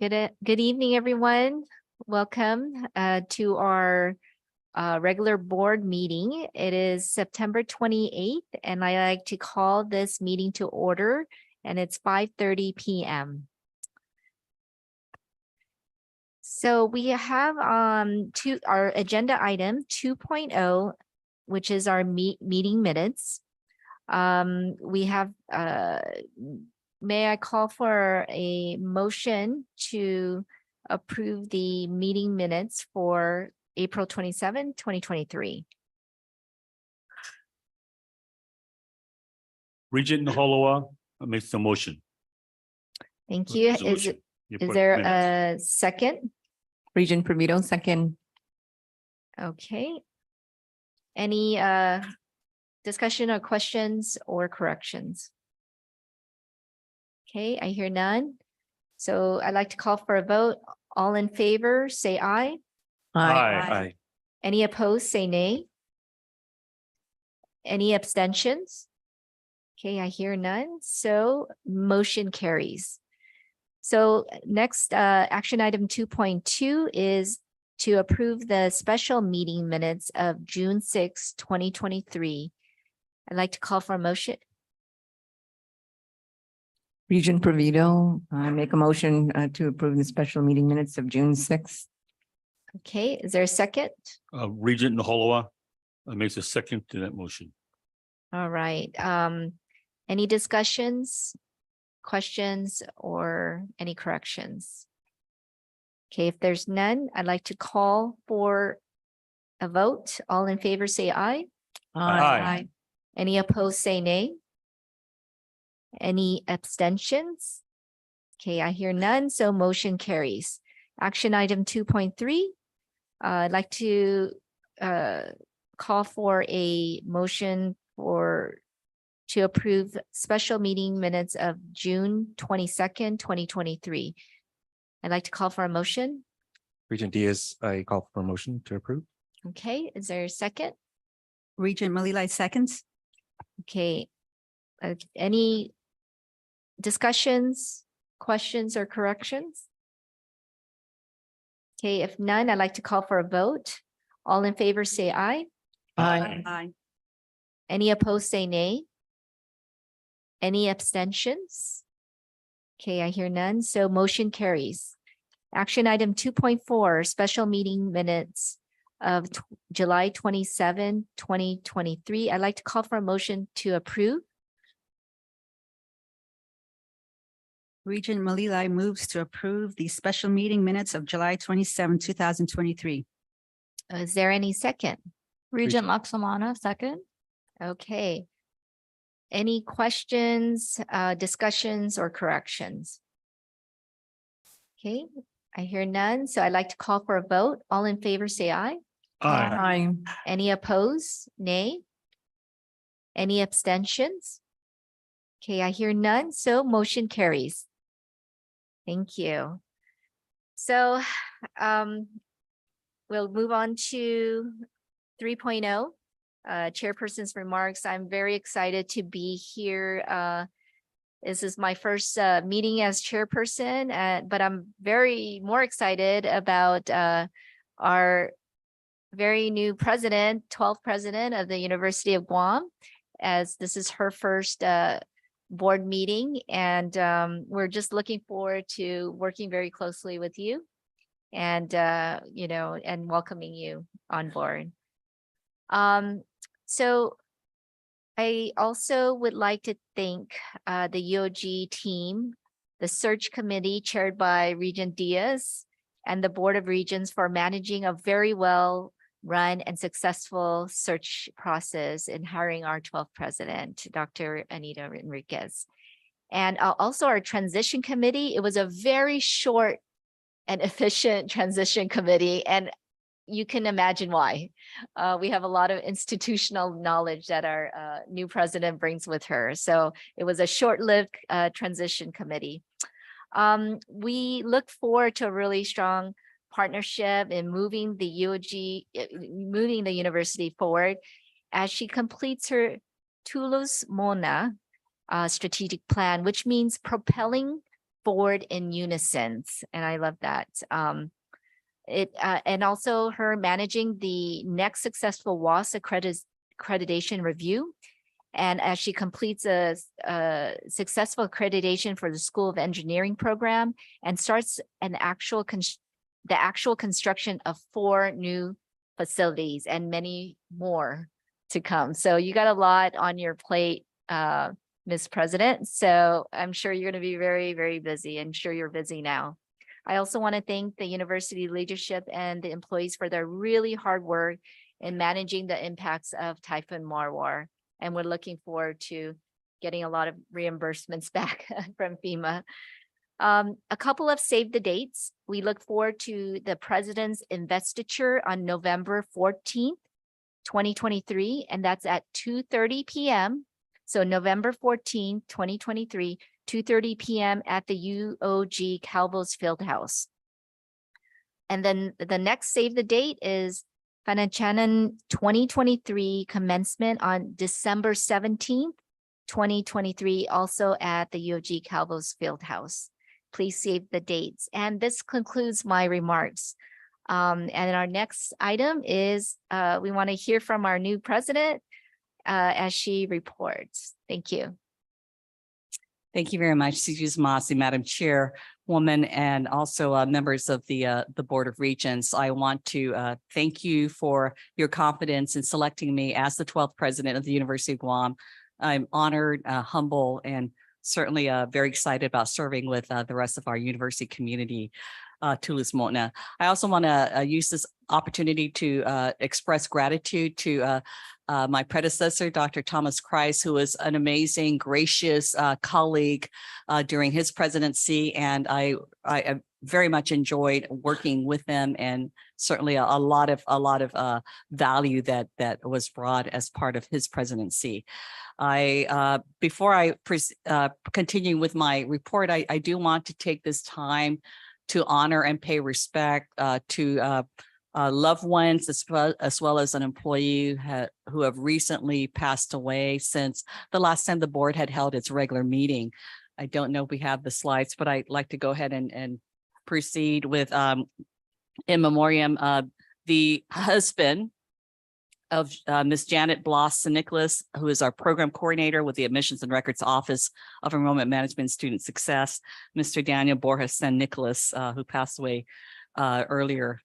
Good evening, everyone. Welcome to our regular board meeting. It is September 28th, and I like to call this meeting to order, and it's 5:30 p.m. So we have our agenda item 2.0, which is our meeting minutes. We have may I call for a motion to approve the meeting minutes for April 27, 2023. Regent Naholoa makes the motion. Thank you. Is there a second? Regent Provito, second. Okay. Any discussion or questions or corrections? Okay, I hear none. So I'd like to call for a vote. All in favor, say aye. Aye. Any opposed, say nay. Any abstentions? Okay, I hear none. So motion carries. So next action item 2.2 is to approve the special meeting minutes of June 6, 2023. I'd like to call for a motion. Regent Provito, I make a motion to approve the special meeting minutes of June 6th. Okay, is there a second? Regent Naholoa makes a second to that motion. All right. Any discussions, questions, or any corrections? Okay, if there's none, I'd like to call for a vote. All in favor, say aye. Aye. Any opposed, say nay. Any abstentions? Okay, I hear none, so motion carries. Action item 2.3. I'd like to call for a motion to approve special meeting minutes of June 22nd, 2023. I'd like to call for a motion. Regent Diaz, I call for a motion to approve. Okay, is there a second? Regent Malilai seconds. Okay. Any discussions, questions, or corrections? Okay, if none, I'd like to call for a vote. All in favor, say aye. Aye. Any opposed, say nay. Any abstentions? Okay, I hear none, so motion carries. Action item 2.4, special meeting minutes of July 27, 2023. I'd like to call for a motion to approve. Regent Malilai moves to approve the special meeting minutes of July 27, 2023. Is there any second? Regent Laksamana, second. Okay. Any questions, discussions, or corrections? Okay, I hear none, so I'd like to call for a vote. All in favor, say aye. Aye. Any opposed? Nay. Any abstentions? Okay, I hear none, so motion carries. Thank you. So we'll move on to 3.0, chairperson's remarks. I'm very excited to be here. This is my first meeting as chairperson, but I'm more excited about our very new president, 12th president of the University of Guam, as this is her first board meeting. And we're just looking forward to working very closely with you and, and welcoming you on board. So I also would like to thank the UOG team, the search committee chaired by Regent Diaz, and the Board of Regents for managing a very well run and successful search process in hiring our 12th president, Dr. Anita Enriquez. And also our transition committee. It was a very short and efficient transition committee, and you can imagine why. We have a lot of institutional knowledge that our new president brings with her. So it was a short-lived transition committee. We look forward to a really strong partnership in moving the university forward as she completes her Tulus Mona strategic plan, which means propelling forward in unison. And I love that. And also her managing the next successful WAS accreditation review. And as she completes a successful accreditation for the School of Engineering program and starts the actual construction of 4 new facilities and many more to come. So you got a lot on your plate, Ms. President. So I'm sure you're going to be very, very busy. I'm sure you're busy now. I also want to thank the university leadership and the employees for their really hard work in managing the impacts of Typhoon Marwar. And we're looking forward to getting a lot of reimbursements back from FEMA. A couple of save the dates. We look forward to the president's investiture on November 14th, 2023, and that's at 2:30 p.m. So November 14th, 2023, 2:30 p.m. at the UOG Calvo's Fieldhouse. And then the next save the date is Panachanan 2023 commencement on December 17th, 2023, also at the UOG Calvo's Fieldhouse. Please save the dates. And this concludes my remarks. And our next item is we want to hear from our new president as she reports. Thank you. Thank you very much, CJ's Masi, Madam Chairwoman, and also members of the Board of Regents. I want to thank you for your confidence in selecting me as the 12th president of the University of Guam. I'm honored, humble, and certainly very excited about serving with the rest of our university community. Tulus Mona. I also want to use this opportunity to express gratitude to my predecessor, Dr. Thomas Kreis, who was an amazing, gracious colleague during his presidency. And I very much enjoyed working with him, and certainly a lot of value that was brought as part of his presidency. Before I continue with my report, I do want to take this time to honor and pay respect to loved ones, as well as an employee who have recently passed away since the last time the board had held its regular meeting. I don't know if we have the slides, but I'd like to go ahead and proceed with in memoriam the husband of Ms. Janet Bloss Nicholas, who is our program coordinator with the Admissions and Records Office of Enrollment Management and Student Success, Mr. Daniel Borges San Nicholas, who passed away earlier,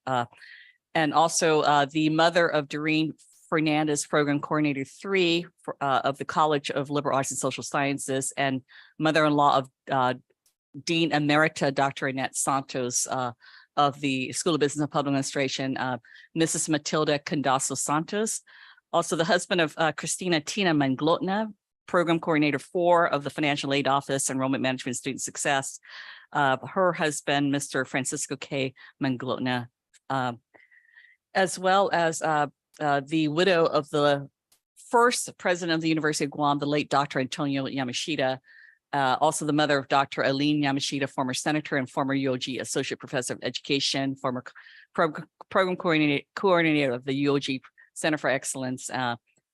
and also the mother of Doreen Fernandez, Program Coordinator 3 of the College of Liberal Arts and Social Sciences, and mother-in-law of Dean Emerita, Dr. Annette Santos, of the School of Business and Public Administration, Mrs. Matilda Condaso Santos. Also the husband of Christina Tina Manglotna, Program Coordinator 4 of the Financial Aid Office, Enrollment Management and Student Success. Her husband, Mr. Francisco K. Manglotna, as well as the widow of the first president of the University of Guam, the late Dr. Antonio Yamashita, also the mother of Dr. Aline Yamashita, former senator and former UOG Associate Professor of Education, former program coordinator of the UOG Center for Excellence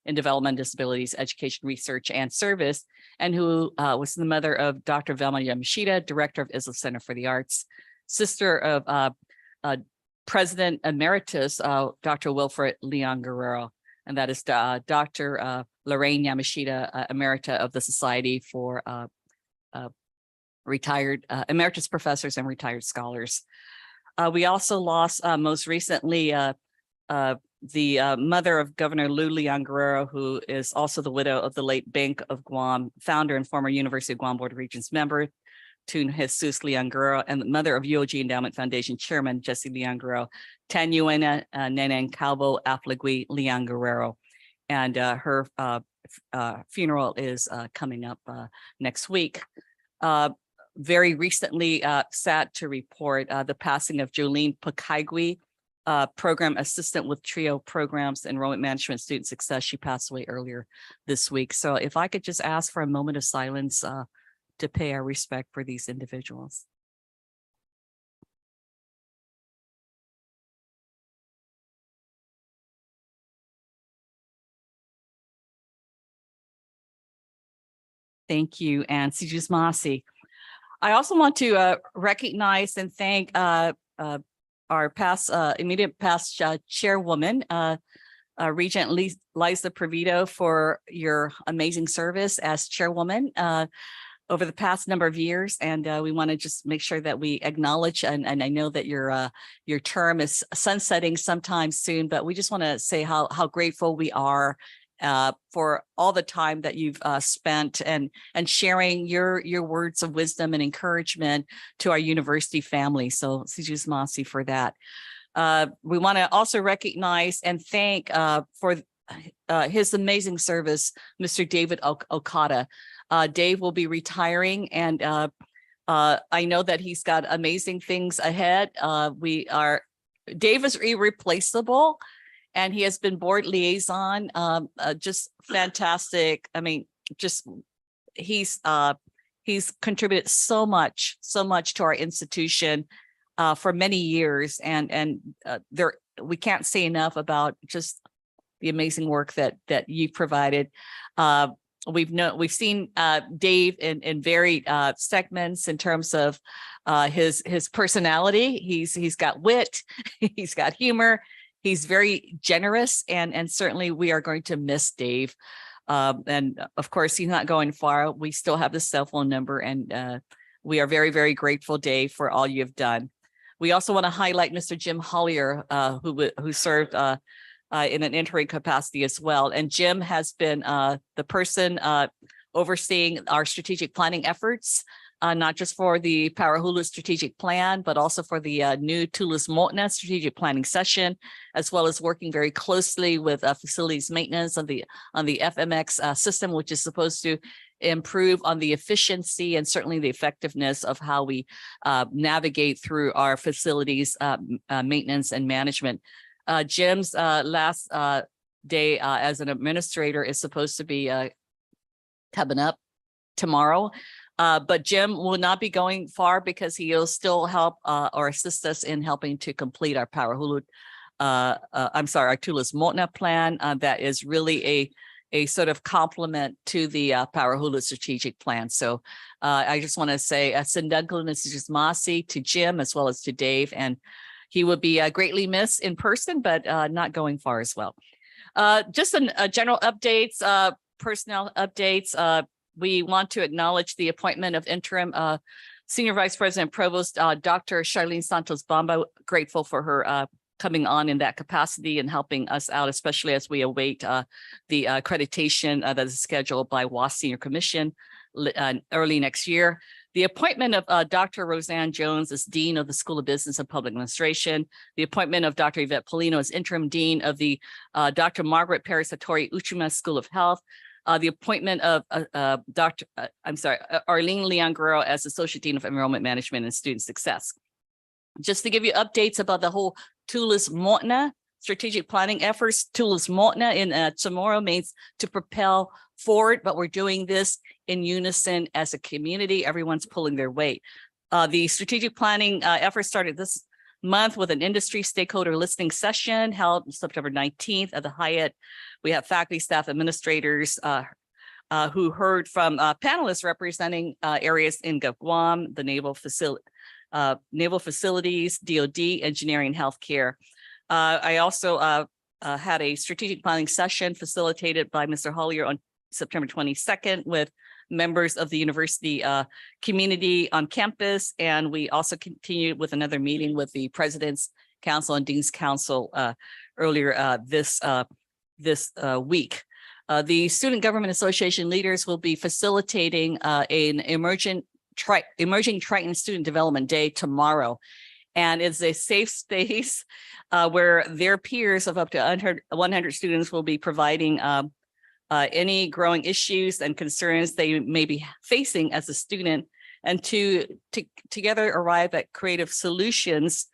in Development, Disabilities, Education, Research, and Service, and who was the mother of Dr. Velma Yamashita, Director of Isla Center for the Arts, sister of President Emeritus, Dr. Wilfred Leon Guerrero, and that is Dr. Lorraine Yamashita, Emerita of the Society for Retired Emeritus Professors and Retired Scholars. We also lost most recently the mother of Governor Lou Leon Guerrero, who is also the widow of the late Bank of Guam founder and former University of Guam Board of Regents member, Tun Jesus Leon Guerrero, and the mother of UOG Endowment Foundation Chairman Jesse Leon Guerrero, Tanuena Nenen Calvo Afligui Leon Guerrero. And her funeral is coming up next week. Very recently sad to report the passing of Jolene Pakaigui, program assistant with TRIO programs, enrollment management, student success. She passed away earlier this week. So if I could just ask for a moment of silence to pay our respect for these individuals. Thank you, and Sijus Masi. I also want to recognize and thank our past immediate past chairwoman, Regent Liza Provito, for your amazing service as chairwoman over the past number of years. And we want to just make sure that we acknowledge, and I know that your term is sunsetting sometime soon, but we just want to say how grateful we are for all the time that you've spent and sharing your words of wisdom and encouragement to our university family. So Sijus Masi for that. We want to also recognize and thank for his amazing service, Mr. David Okada. Dave will be retiring, and I know that he's got amazing things ahead. Dave is irreplaceable, and he has been board liaison, just fantastic. I mean, just he's contributed so much to our institution for many years, and we can't say enough about just the amazing work that you've provided. We've seen Dave in varied segments in terms of his personality. He's got wit, he's got humor, he's very generous, and certainly we are going to miss Dave. And of course, he's not going far. We still have the cell phone number, and we are very, very grateful, Dave, for all you've done. We also want to highlight Mr. Jim Hollier, who served in an interim capacity as well. And Jim has been the person overseeing our strategic planning efforts, not just for the Parahulu strategic plan, but also for the new Tulis-Motna strategic planning session, as well as working very closely with facilities maintenance on the FMX system, which is supposed to improve on the efficiency and certainly the effectiveness of how we navigate through our facilities maintenance and management. Jim's last day as an administrator is supposed to be coming up tomorrow. But Jim will not be going far because he'll still help or assist us in helping to complete our Parahulu, our Tulis-Motna plan. That is really a sort of complement to the Parahulu strategic plan. So I just want to say Masi to Jim as well as to Dave, and he would be greatly missed in person, but not going far as well. Just a general updates, personnel updates. We want to acknowledge the appointment of interim Senior Vice President Provost, Dr. Charlene Santos Bamba. Grateful for her coming on in that capacity and helping us out, especially as we await the accreditation that is scheduled by WAS Senior Commission early next year. The appointment of Dr. Roseanne Jones as Dean of the School of Business and Public Administration. The appointment of Dr. Yvette Polino as Interim Dean of the Dr. Margaret Perry Satori Uchima School of Health. The appointment of Arlene Leon Guerrero as Associate Dean of Enrollment Management and Student Success. Just to give you updates about the whole Tulis-Motna strategic planning efforts. Tulis-Motna in Chamorro means to propel forward, but we're doing this in unison as a community. Everyone's pulling their weight. The strategic planning effort started this month with an industry stakeholder listening session held September 19th at the Hyatt. We have faculty, staff, administrators who heard from panelists representing areas in Guam, the naval facilities, DoD, engineering, healthcare. I also had a strategic planning session facilitated by Mr. Hollier on September 22nd with members of the university community on campus. And we also continued with another meeting with the President's Council and Dean's Council earlier this week. The Student Government Association leaders will be facilitating an Emerging Triton Student Development Day tomorrow. And it's a safe space where their peers of up to 100 students will be providing any growing issues and concerns they may be facing as a student, and to together arrive at creative solutions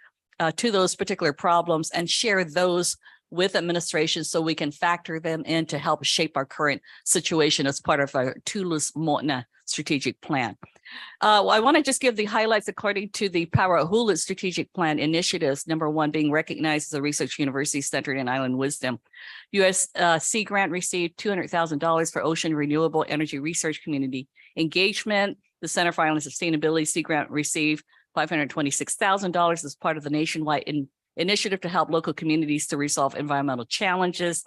to those particular problems and share those with administration so we can factor them in to help shape our current situation as part of our Tulis-Motna strategic plan. I want to just give the highlights according to the Parahulu strategic plan initiatives. Number one, being recognized as a research university centered in island wisdom. USC grant received $200,000 for ocean renewable energy research community engagement. The Center for Island Sustainability Sea Grant received $526,000 as part of the nationwide initiative to help local communities to resolve environmental challenges.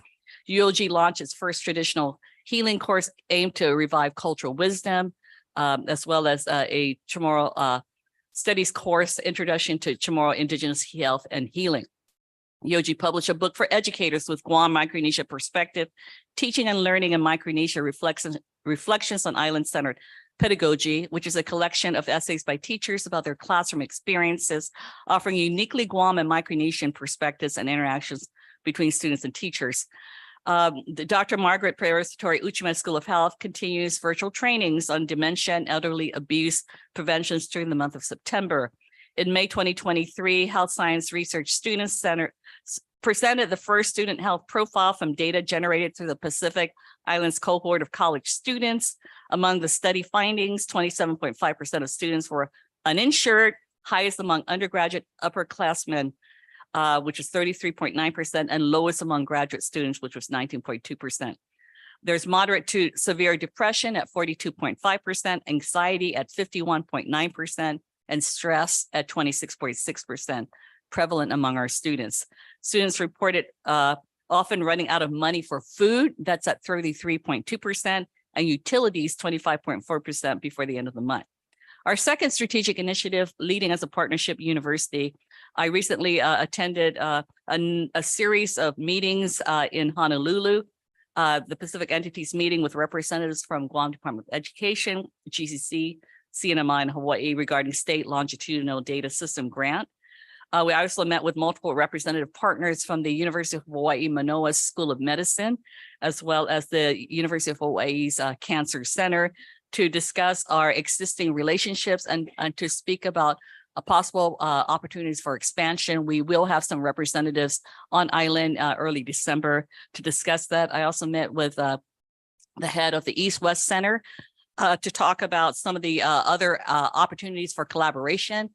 UOG launched its first traditional healing course aimed to revive cultural wisdom, as well as a Chamorro studies course, Introduction to Chamorro Indigenous Health and Healing. UOG published a book for educators with Guam Micronesia Perspective, Teaching and Learning in Micronesia, Reflections on Island-Centered Pedagogy, which is a collection of essays by teachers about their classroom experiences, offering uniquely Guam and Micronesian perspectives and interactions between students and teachers. The Dr. Margaret Preparatory Uchima School of Health continues virtual trainings on dementia and elderly abuse preventions during the month of September. In May 2023, Health Science Research Students Center presented the first student health profile from data generated through the Pacific Islands cohort of college students. Among the study findings, 27.5% of students were uninsured, highest among undergraduate upperclassmen, which is 33.9%, and lowest among graduate students, which was 19.2%. There's moderate to severe depression at 42.5%, anxiety at 51.9%, and stress at 26.6% prevalent among our students. Students reported often running out of money for food, that's at 33.2%, and utilities 25.4% before the end of the month. Our second strategic initiative, Leading as a Partnership University, I recently attended a series of meetings in Honolulu, the Pacific Entities meeting with representatives from Guam Department of Education, GCC, CNMI, and Hawaii regarding state longitudinal data system grant. We also met with multiple representative partners from the University of Hawaii Manoa School of Medicine, as well as the University of Hawaii's Cancer Center, to discuss our existing relationships and to speak about possible opportunities for expansion. We will have some representatives on island early December to discuss that. I also met with the head of the East-West Center to talk about some of the other opportunities for collaboration.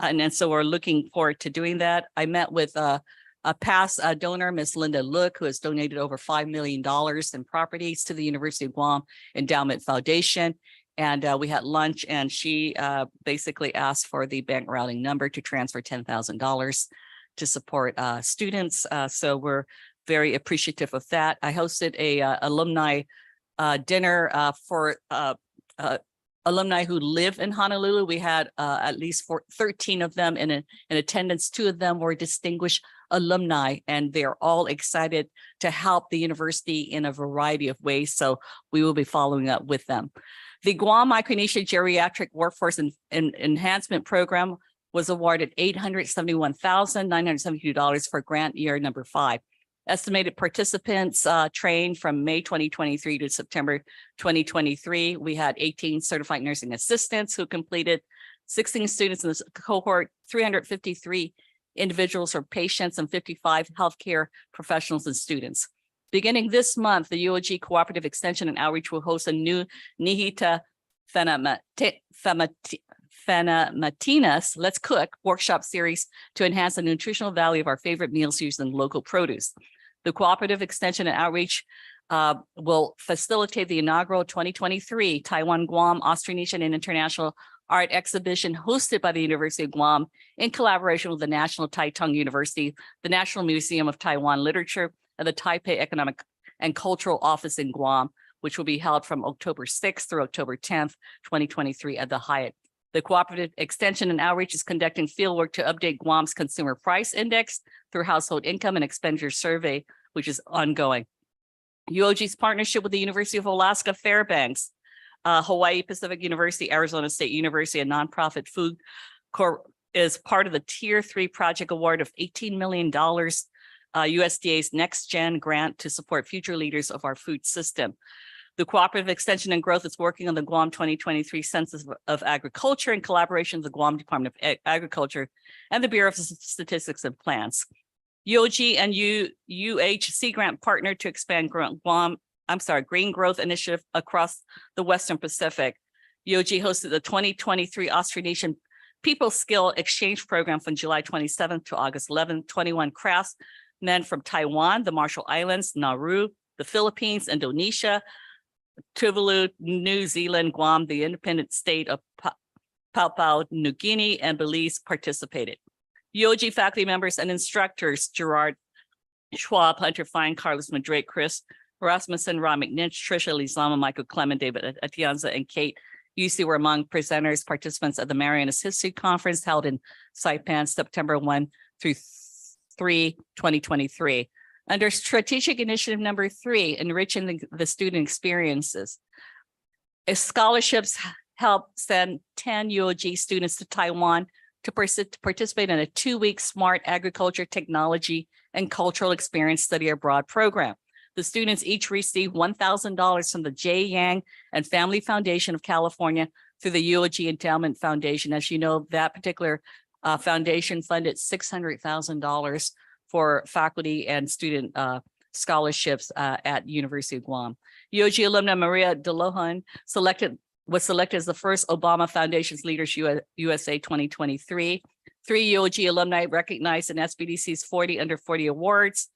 And so we're looking forward to doing that. I met with a past donor, Ms. Linda Look, who has donated over $5 million in properties to the University of Guam Endowment Foundation. And we had lunch, and she basically asked for the bank routing number to transfer $10,000 to support students. So we're very appreciative of that. I hosted a alumni dinner for alumni who live in Honolulu. We had at least 13 of them in attendance. 2 of them were distinguished alumni, and they're all excited to help the university in a variety of ways. So we will be following up with them. The Guam Micronesia Geriatric Workforce Enhancement Program was awarded $871,972 for grant year number 5. Estimated participants trained from May 2023 to September 2023. We had 18 certified nursing assistants who completed, 16 students in this cohort, 353 individuals or patients, and 55 healthcare professionals and students. Beginning this month, the UOG Cooperative Extension and Outreach will host a new Nihita Fanamatinas Let's Cook workshop series to enhance the nutritional value of our favorite meals using local produce. The Cooperative Extension and Outreach will facilitate the inaugural 2023 Taiwan Guam Austronesian and International Art Exhibition hosted by the University of Guam in collaboration with the National Taitung University, the National Museum of Taiwan Literature, and the Taipei Economic and Cultural Office in Guam, which will be held from October 6th through October 10th, 2023 at the Hyatt. The Cooperative Extension and Outreach is conducting fieldwork to update Guam's Consumer Price Index through Household Income and Expenditure Survey, which is ongoing. UOG's partnership with the University of Alaska Fairbanks, Hawaii Pacific University, Arizona State University, a nonprofit food corp, is part of the Tier 3 project award of $18 million, USDA's Next Gen grant to support future leaders of our food system. The Cooperative Extension and Growth is working on the Guam 2023 Census of Agriculture in collaboration with the Guam Department of Agriculture and the Bureau of Statistics and Plans. UOG and UHC grant partnered to expand Green Growth Initiative across the Western Pacific. UOG hosted the 2023 Austronesian People Skill Exchange Program from July 27th to August 11th. 21 craftsmen from Taiwan, the Marshall Islands, Nauru, the Philippines, Indonesia, Tuvalu, New Zealand, Guam, the independent state of Papua New Guinea, and Belize participated. UOG faculty members and instructors, Gerard Schwab, Hunter Fine, Carlos Madrid, Chris Rasmussen, Ron McNinch, Trisha Lizama, Michael Clement, David Atienza, and Kate Yusi were among presenters, participants at the Marianas History Conference held in Saipan, September 1 through 3, 2023. Under strategic initiative number 3, enriching the student experiences, scholarships helped send 10 UOG students to Taiwan to participate in a 2-week smart agriculture, technology, and cultural experience study abroad program. The students each received $1,000 from the J. Yang and Family Foundation of California through the UOG Endowment Foundation. As you know, that particular foundation funded $600,000 for faculty and student scholarships at University of Guam. UOG alumna Maria DeLohan was selected as the first Obama Foundation's Leaders USA 2023. 3 UOG alumni recognized in SBDC's 40 Under 40 Awards.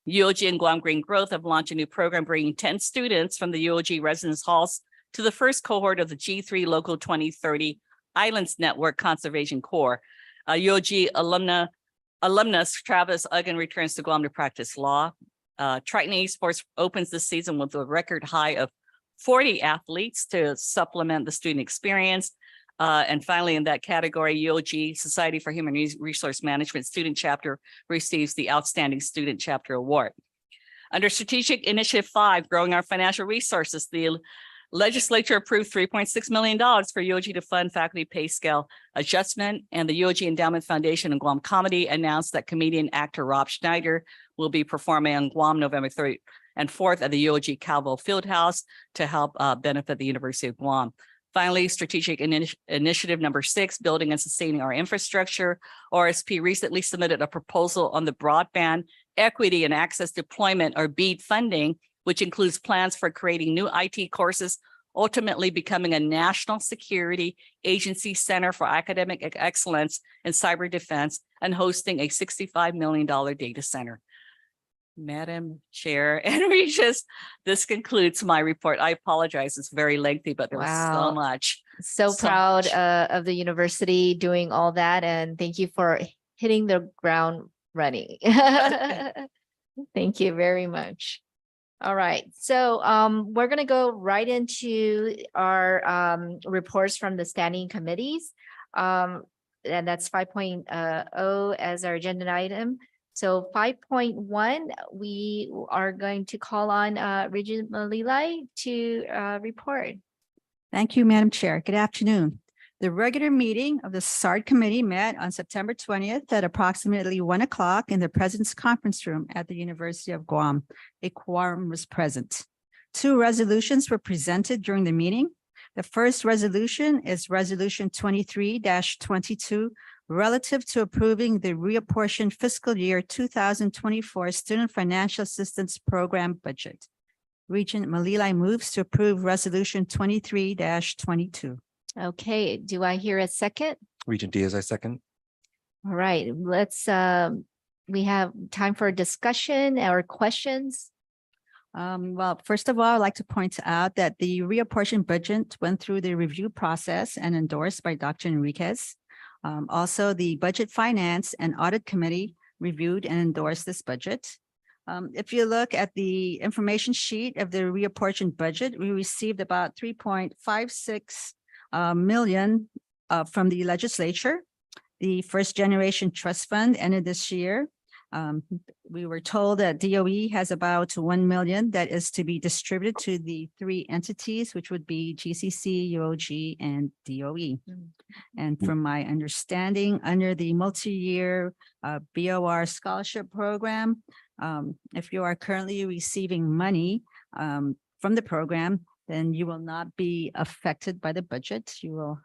UOG and Guam Green Growth have launched a new program bringing 10 students from the UOG residence halls to the first cohort of the G3 Local 2030 Islands Network Conservation Corps. UOG alumnus Travis Uggan returns to Guam to practice law. Triton Esports opens this season with a record high of 40 athletes to supplement the student experience. And finally, in that category, UOG Society for Human Resource Management Student Chapter receives the Outstanding Student Chapter Award. Under Strategic Initiative 5, Growing Our Financial Resources, the legislature approved $3.6 million for UOG to fund faculty pay scale adjustment, and the UOG Endowment Foundation and Guam Comedy announced that comedian actor Rob Schneider will be performing on Guam November 3rd and 4th at the UOG Calvo Fieldhouse to help benefit the University of Guam. Finally, Strategic Initiative number 6, Building and Sustaining Our Infrastructure. ORSP recently submitted a proposal on the Broadband Equity and Access Deployment, or BEAD funding, which includes plans for creating new IT courses, ultimately becoming a national security agency center for academic excellence in cyber defense, and hosting a $65 million data center. Madam Chair and Regis, this concludes my report. I apologize, it's very lengthy, but there was Wow. so much. So So proud much. of the university doing all that, and thank you for hitting the ground running. Thank you very much. All right, so we're gonna go right into our reports from the standing committees. And that's 5.0 as our agenda item. So 5.1, we are going to call on Regent Malilai to report. Thank you, Madam Chair. Good afternoon. The regular meeting of the SARD Committee met on September 20th at approximately 1 o'clock in the President's Conference Room at the University of Guam. A quorum was present. 2 resolutions were presented during the meeting. The first resolution is Resolution 23-22, relative to approving the reapportioned fiscal year 2024 Student Financial Assistance Program budget. Regent Malilai moves to approve Resolution 23-22. Okay, do I hear a second? Regent Diaz, I second. All right, let's, we have time for discussion or questions. Well, first of all, I'd like to point out that the reapportioned budget went through the review process and endorsed by Dr. Enriquez. Also, the Budget Finance and Audit Committee reviewed and endorsed this budget. If you look at the information sheet of the reapportioned budget, we received about 3.56 million from the legislature. The First Generation Trust Fund ended this year. We were told that DOE has about 1 million that is to be distributed to the 3 entities, which would be GCC, UOG, and DOE. And from my understanding, under the multi-year BOR scholarship program, if you are currently receiving money from the program, then you will not be affected by the budget. You will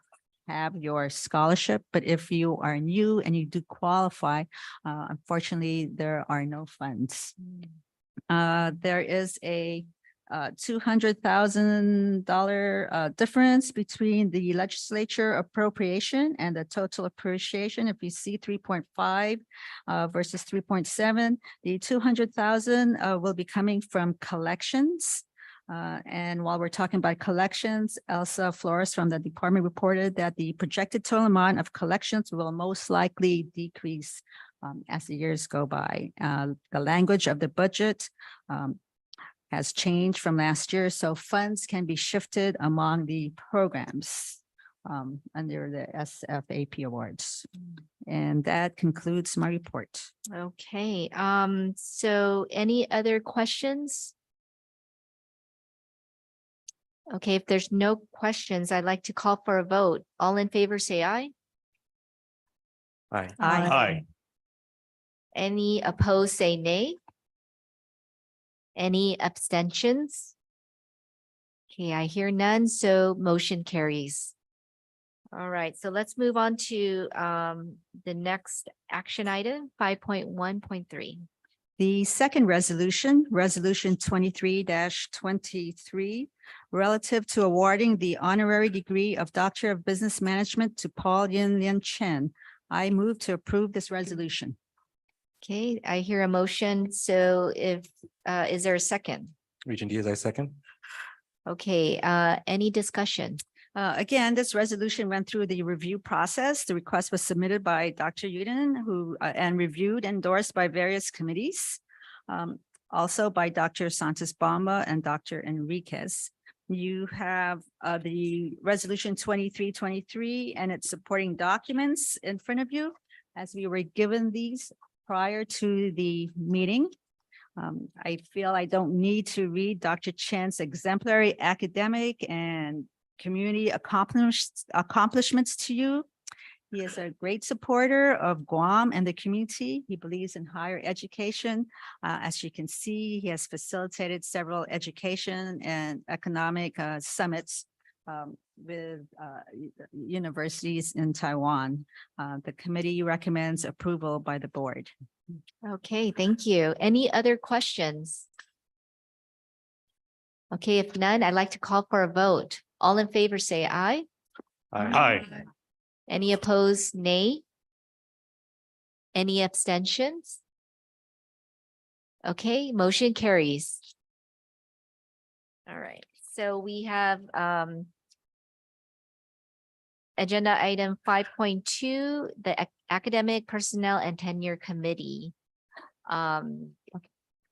have your scholarship, but if you are new and you do qualify, unfortunately, there are no funds. There is a $200,000 difference between the legislature appropriation and the total appreciation. If you see 3.5 versus 3.7, the 200,000 will be coming from collections. And while we're talking about collections, Elsa Flores from the department reported that the projected total amount of collections will most likely decrease as the years go by. The language of the budget has changed from last year, so funds can be shifted among the programs under the SFAP awards. And that concludes my report. Okay, so any other questions? Okay, if there's no questions, I'd like to call for a vote. All in favor, say aye. Aye. Aye. Any opposed, say nay. Any abstentions? Okay, I hear none, so motion carries. All right, so let's move on to the next action item, 5.1.3. The second resolution, Resolution 23-23, relative to awarding the honorary degree of Doctor of Business Management to Paul Yin Lien Chen. I move to approve this resolution. Okay, I hear a motion. So is there a second? Regent Diaz, I second. Okay, any discussion? Again, this resolution went through the review process. The request was submitted by Dr. Uden, and reviewed and endorsed by various committees. Also by Dr. Santos Bamba and Dr. Enriquez. You have the resolution 2323 and its supporting documents in front of you, as we were given these prior to the meeting. I feel I don't need to read Dr. Chen's exemplary academic and community accomplishments to you. He is a great supporter of Guam and the community. He believes in higher education. As you can see, he has facilitated several education and economic summits with universities in Taiwan. The committee recommends approval by the board. Okay, thank you. Any other questions? Okay, if none, I'd like to call for a vote. All in favor, say aye. Aye. Any opposed, nay? Any abstentions? Okay, motion carries. All right, so we have agenda item 5.2, the Academic Personnel and Tenure Committee.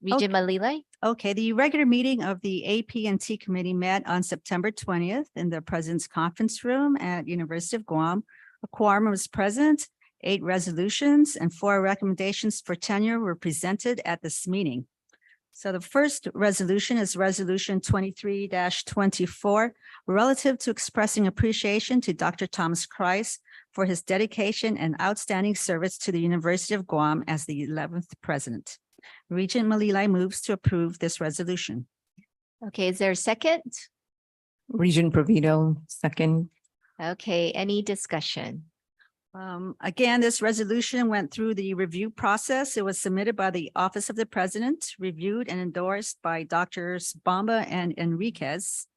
Regent Malilay? Okay, the regular meeting of the AP&T Committee met on September 20th in the President's Conference Room at University of Guam. A quorum was present, 8 resolutions and 4 recommendations for tenure were presented at this meeting. So the first resolution is Resolution 23-24, relative to expressing appreciation to Dr. Thomas Christ for his dedication and outstanding service to the University of Guam as the 11th president. Regent Malilay moves to approve this resolution. Okay, is there a second? Regent Provito, second. Okay, any discussion? Again, this resolution went through the review process. It was submitted by the Office of the President, reviewed and endorsed by Drs. Bamba and Enriquez.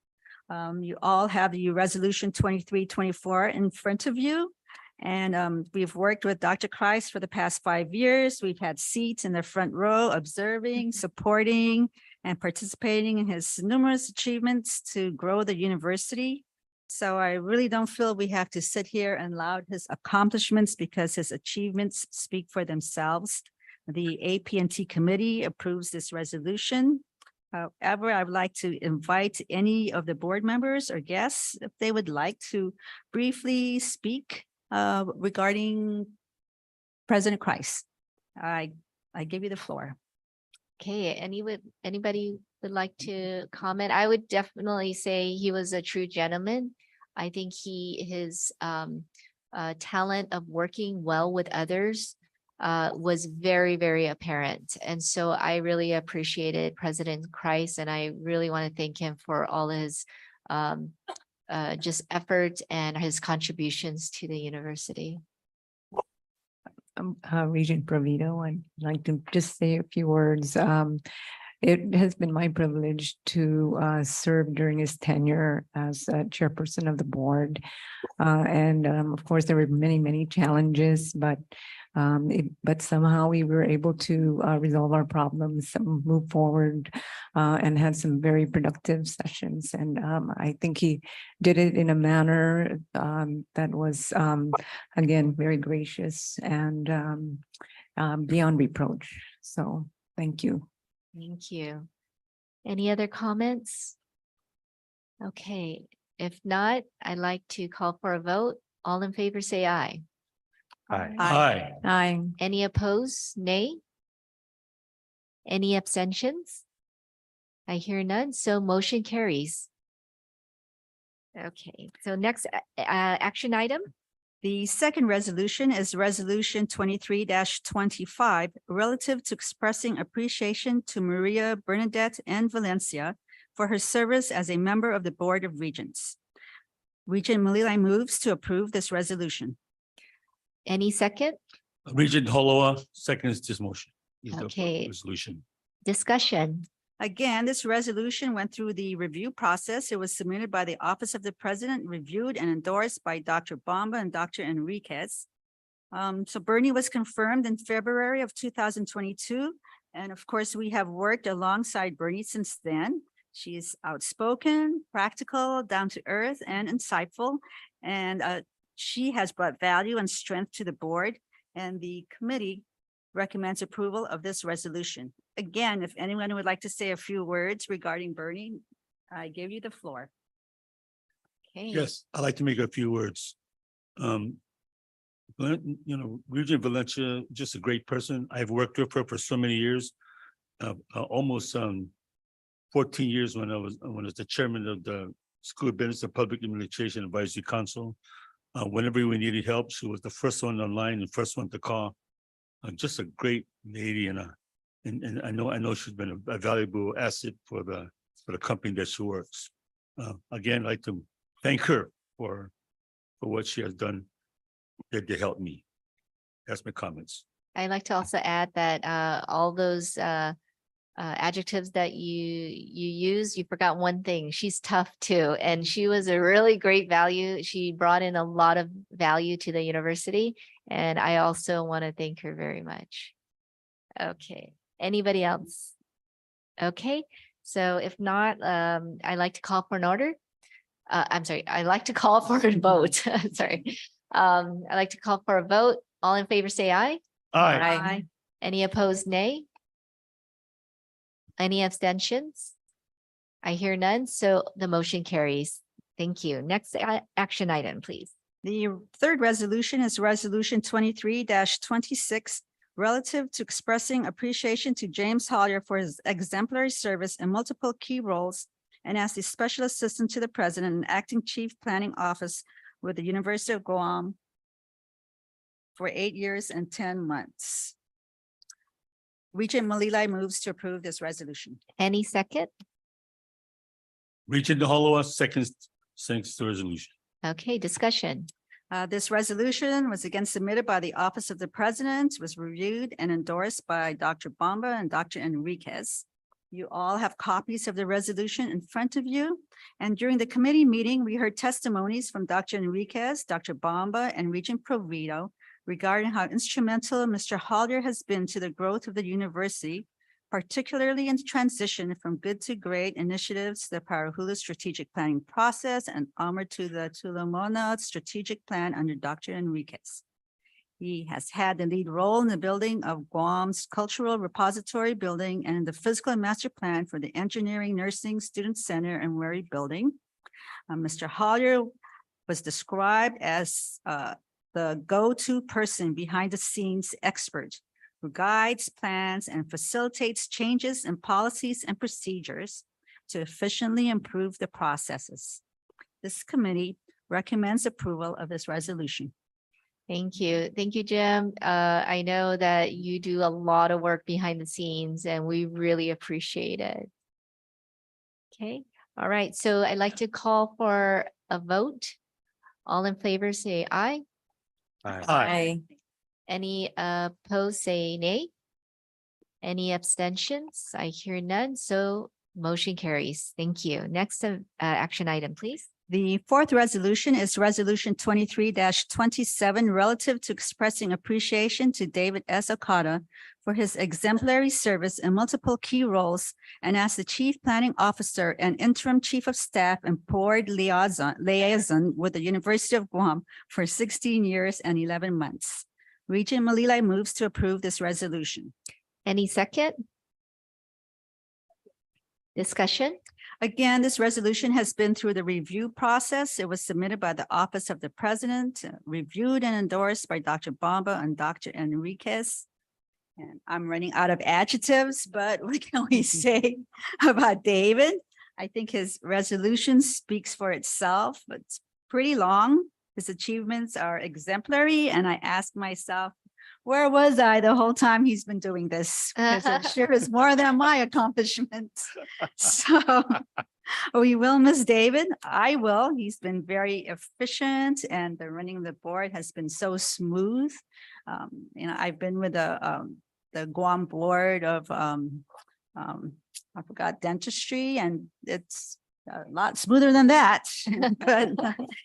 You all have the resolution 2324 in front of you. And we've worked with Dr. Christ for the past 5 years. We've had seats in the front row, observing, supporting, and participating in his numerous achievements to grow the university. So I really don't feel we have to sit here and laud his accomplishments because his achievements speak for themselves. The AP&T committee approves this resolution. However, I would like to invite any of the board members or guests, if they would like to briefly speak regarding President Christ. I give you the floor. Okay, anybody would like to comment? I would definitely say he was a true gentleman. I think his talent of working well with others was very, very apparent. And so I really appreciated President Christ, and I really want to thank him for all his just effort and his contributions to the university. Regent Provito, I'd like to just say a few words. It has been my privilege to serve during his tenure as chairperson of the board. And of course, there were many, many challenges, but somehow we were able to resolve our problems, move forward, and had some very productive sessions. And I think he did it in a manner that was, again, very gracious and beyond reproach. So thank you. Thank you. Any other comments? Okay, if not, I'd like to call for a vote. All in favor, say aye. Aye. Aye. Aye. Any opposed? Nay? Any abstentions? I hear none, so motion carries. Okay, so next action item. The second resolution is Resolution 23-25 relative to expressing appreciation to Maria Bernadette N. Valencia for her service as a member of the Board of Regents. Regent Malilai moves to approve this resolution. Any second? Regent Hollowa seconds this motion. The Okay. Resolution. Discussion. Again, this resolution went through the review process. It was submitted by the Office of the President, reviewed and endorsed by Dr. Bomba and Dr. Enriquez. So Bernie was confirmed in February of 2022. And of course, we have worked alongside Bernie since then. She is outspoken, practical, down to earth, and insightful. And she has brought value and strength to the board, and the committee recommends approval of this resolution. Again, if anyone would like to say a few words regarding Bernie, I give you the floor. Okay. Yes, I'd like to make a few words. Regent Valencia, just a great person. I've worked with her for so many years, almost 14 years when I was the chairman of the School of Business and Public Administration Advisory Council. Whenever we needed help, she was the first one online and first one to call. Just a great lady, and I know she's been a valuable asset for the company that she works. Again, I'd like to thank her for what she has done to help me. That's my comments. I'd like to also add that all those adjectives that you use, you forgot one thing. She's tough too, and she was a really great value. She brought in a lot of value to the university, and I also want to thank her very much. Okay, anybody else? Okay, so if not, I'd like to call for an order. I'm sorry, I'd like to call for a vote. Sorry. I'd like to call for a vote. All in favor, say aye. Aye. Aye. Any opposed, nay? Any abstentions? I hear none, so the motion carries. Thank you. Next action item, please. The third resolution is Resolution 23-26 relative to expressing appreciation to James Hollier for his exemplary service in multiple key roles and as the Special Assistant to the President and Acting Chief Planning Office with the University of Guam for 8 years and 10 months. Regent Malilai moves to approve this resolution. Any second? Regent Hollowa seconds the resolution. Okay, discussion. This resolution was again submitted by the Office of the President, was reviewed and endorsed by Dr. Bomba and Dr. Enriquez. You all have copies of the resolution in front of you. And during the committee meeting, we heard testimonies from Dr. Enriquez, Dr. Bomba, and Regent Provito regarding how instrumental Mr. Hollier has been to the growth of the university, particularly in the transition from good to great initiatives, the Parahula strategic planning process, and onward to the Tulumona strategic plan under Dr. Enriquez. He has had the lead role in the building of Guam's cultural repository building and the physical master plan for the engineering, nursing, student center, and Wary building. Mr. Hollier was described as the go-to person behind the scenes expert who guides, plans, and facilitates changes in policies and procedures to efficiently improve the processes. This committee recommends approval of this resolution. Thank you. Thank you, Jim. I know that you do a lot of work behind the scenes and we really appreciate it. Okay, all right. So I'd like to call for a vote. All in favor, say aye. Aye. Aye. Any opposed, say nay. Any abstentions? I hear none, so motion carries. Thank you. Next, action item, please. The fourth resolution is Resolution 23-27 relative to expressing appreciation to David S. Okada for his exemplary service in multiple key roles and as the Chief Planning Officer and Interim Chief of Staff and Board Liaison with the University of Guam for 16 years and 11 months. Regent Malilai moves to approve this resolution. Any second? Discussion? Again, this resolution has been through the review process. It was submitted by the Office of the President, reviewed and endorsed by Dr. Bomba and Dr. Enriquez. And I'm running out of adjectives, but what can we say about David? I think his resolution speaks for itself, but it's pretty long. His achievements are exemplary, and I ask myself, where was I the whole time he's been doing this? Because it sure is more than my accomplishments. So we will miss David. I will. He's been very efficient and the running of the board has been so smooth. I've been with the Guam Board of I forgot dentistry, and it's a lot smoother than that. But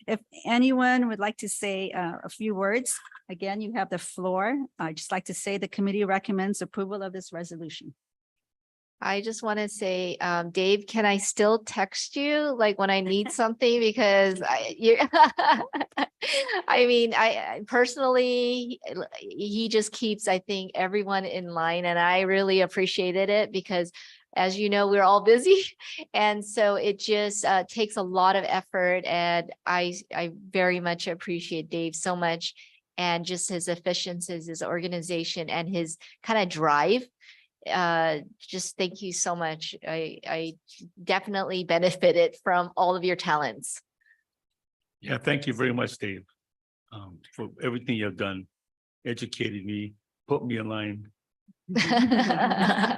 if anyone would like to say a few words, again, you have the floor. I'd just like to say the committee recommends approval of this resolution. I just want to say, Dave, can I still text you like when I need something? Because I mean, I personally, he just keeps, I think, everyone in line, and I really appreciated it because, as you know, we're all busy. And so it just takes a lot of effort. And I very much appreciate Dave so much, and just his efficiencies, his organization, and his kind of drive. Just thank you so much. I definitely benefited from all of your talents. Yeah, thank you very much, Dave, for everything you've done, educated me, put me in line.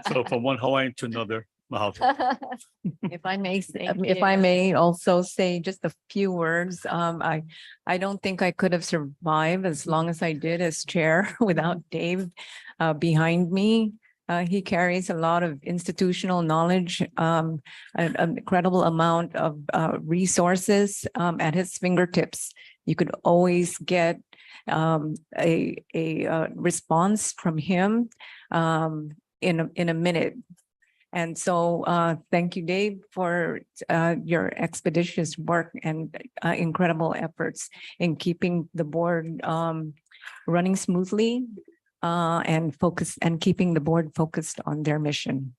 So from one Hawaiian to another, mahalo. If I may say, Thank if I you. may also say just a few words, I don't think I could have survived as long as I did as chair without Dave behind me. He carries a lot of institutional knowledge, an incredible amount of resources at his fingertips. You could always get a response from him in a minute. And so thank you, Dave, for your expeditious work and incredible efforts in keeping the board running smoothly and focused, and keeping the board focused on their mission.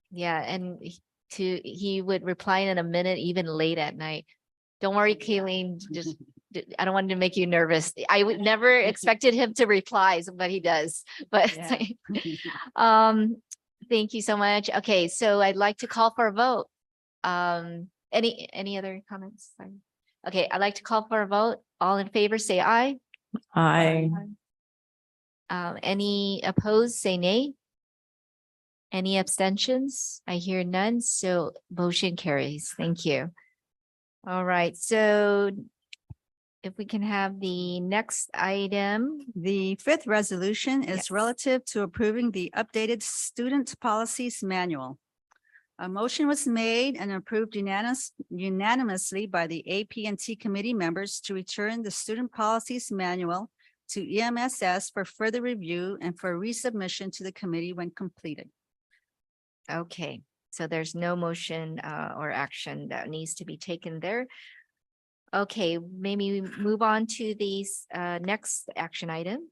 Yeah, and he would reply in a minute, even late at night. Don't worry, Kayleen, just I don't want to make you nervous. I would never expected him to reply, but he does. But thank you so much. Okay, so I'd like to call for a vote. Any other comments? Sorry. Okay, I'd like to call for a vote. All in favor, say aye. I Any opposed, say nay. Any abstentions? I hear none, so motion carries. Thank you. All right, so if we can have the next item. The fifth resolution is Yes. relative to approving the updated Student Policies Manual. A motion was made and approved unanimously by the AP&T committee members to return the Student Policies Manual to EMSS for further review and for resubmission to the committee when completed. Okay, so there's no motion or action that needs to be taken there. Okay, maybe we move on to the next action item.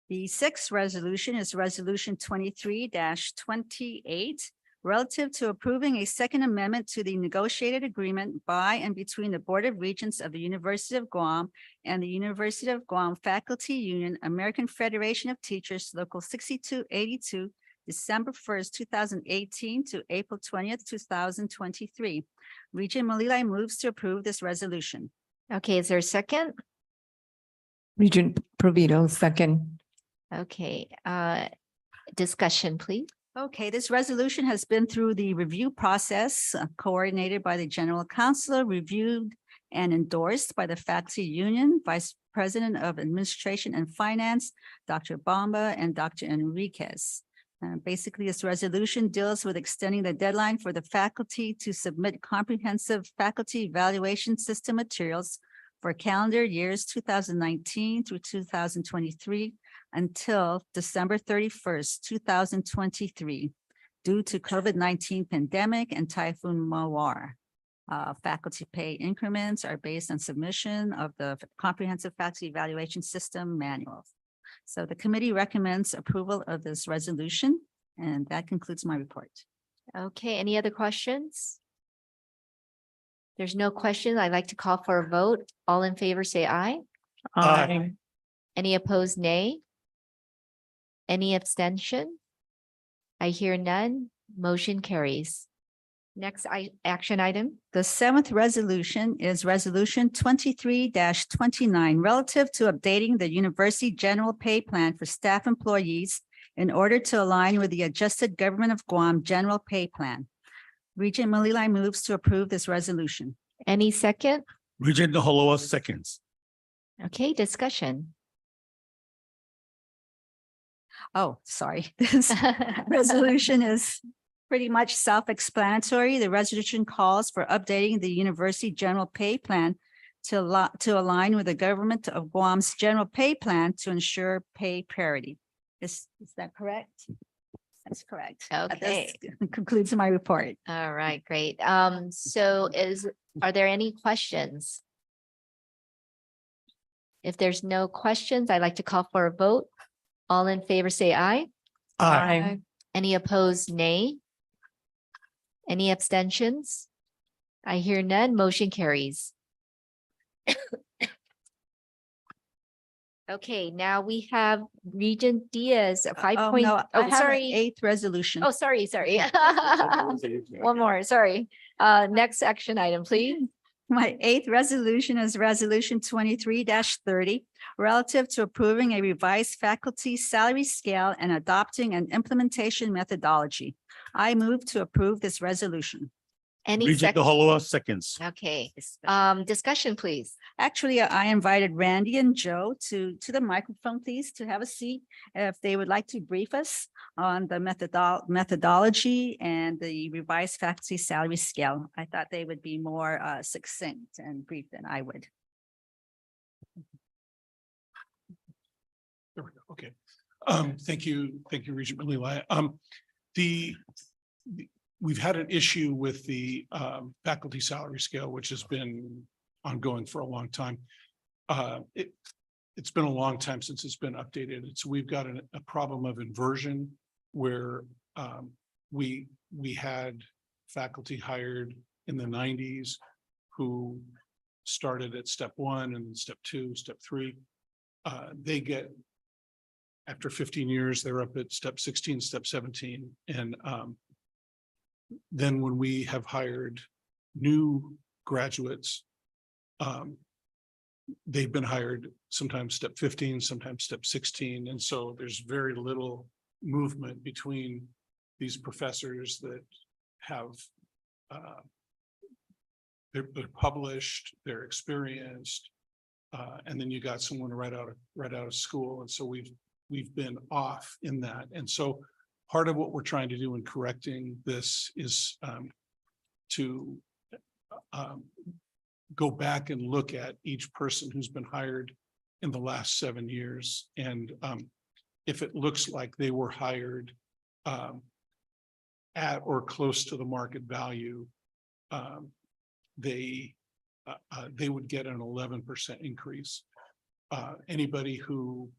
The sixth resolution is Resolution 23-28, relative to approving a second amendment to the negotiated agreement by and between the Board of Regents of the University of Guam and the University of Guam Faculty Union, American Federation of Teachers, Local 6282, December 1st, 2018 to April 20th, 2023. Regent Malilai moves to approve this resolution. Okay, is there a second? Regent Provito, second. Okay, discussion, please. Okay, this resolution has been through the review process coordinated by the General Counsel, reviewed and endorsed by the Faculty Union, Vice President of Administration and Finance, Dr. Bomba and Dr. Enriquez. Basically, this resolution deals with extending the deadline for the faculty to submit comprehensive faculty evaluation system materials for calendar years 2019 through 2023 until December 31st, 2023, due to COVID-19 pandemic and Typhoon Mawar. Faculty pay increments are based on submission of the comprehensive faculty evaluation system manual. So the committee recommends approval of this resolution, and that concludes my report. Okay, any other questions? There's no question. I'd like to call for a vote. All in favor, say aye. Aye. Any opposed, nay? Any abstention? I hear none. Motion carries. Next action item. The seventh resolution is Resolution 23-29 relative to updating the university general pay plan for staff employees in order to align with the adjusted Government of Guam general pay plan. Regent Malilai moves to approve this resolution. Any second? Regent Naholoa seconds. Okay, discussion. Oh, sorry. This resolution is pretty much self-explanatory. The resolution calls for updating the university general pay plan to align with the Government of Guam's general pay plan to ensure pay parity. Is that correct? That's correct. Okay. This concludes my report. All right, great. Are there any questions? If there's no questions, I'd like to call for a vote. All in favor, say aye. Aye. Any opposed, nay? Any abstentions? I hear none. Motion carries. Okay, now we have Regent Diaz, a 5 point. No, I Oh, have an sorry. eighth resolution. Oh, sorry. One more, sorry. Next action item, please. My eighth resolution is Resolution 23-30 relative to approving a revised faculty salary scale and adopting an implementation methodology. I move to approve this resolution. Any Regent second? Naholoa seconds. Okay, discussion, please. Actually, I invited Randy and Joe to the microphone, please, to have a seat. If they would like to brief us on the methodology and the revised faculty salary scale. I thought they would be more succinct and brief than I would. There we go. Okay. Thank you, Regent Malilai. We've had an issue with the faculty salary scale, which has been ongoing for a long time. It's been a long time since it's been updated. So we've got a problem of inversion where we had faculty hired in the 90s who started at step 1 and step 2, step 3. They get, after 15 years, they're up at step 16, step 17. And then when we have hired new graduates, they've been hired sometimes step 15, sometimes step 16. And so there's very little movement between these professors that have they're published, they're experienced, and then you got someone right out of school. And so we've been off in that. And so part of what we're trying to do in correcting this is to go back and look at each person who's been hired in the last 7 years. And if it looks like they were hired at or close to the market value, they would get an 11% increase. Anybody who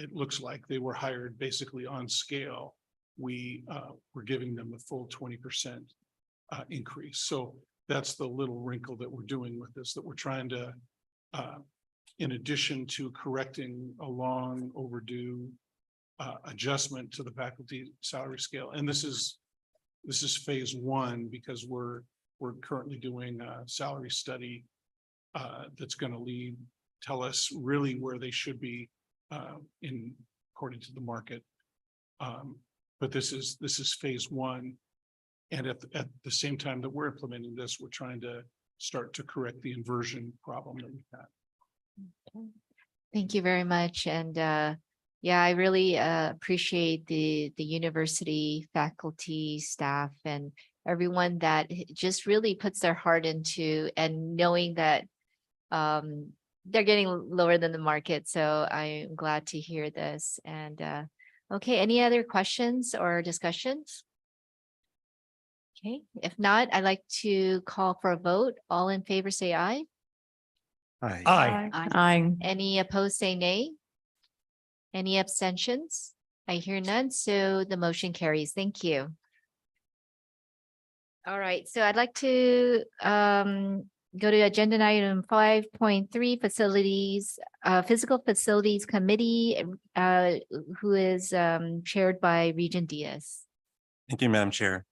it looks like they were hired basically on scale, we're giving them the full 20% increase. So that's the little wrinkle that we're doing with this, that we're trying to, in addition to correcting a long overdue adjustment to the faculty salary scale. And this is phase 1, because we're currently doing a salary study that's going to tell us really where they should be according to the market. But this is phase 1. And at the same time that we're implementing this, we're trying to start to correct the inversion problem that we've had. Thank you very much. And Yeah, I really appreciate the university faculty, staff, and everyone that just really puts their heart into and knowing that they're getting lower than the market. So I'm glad to hear this. And okay, any other questions or discussions? Okay, if not, I'd like to call for a vote. All in favor, say aye. Aye. Aye. Aye. Any opposed, say nay. Any abstentions? I hear none, so the motion carries. Thank you. All right, so I'd like to go to agenda item 5.3, facilities, physical facilities committee, who is chaired by Regent Diaz. Thank you, Madam Chair.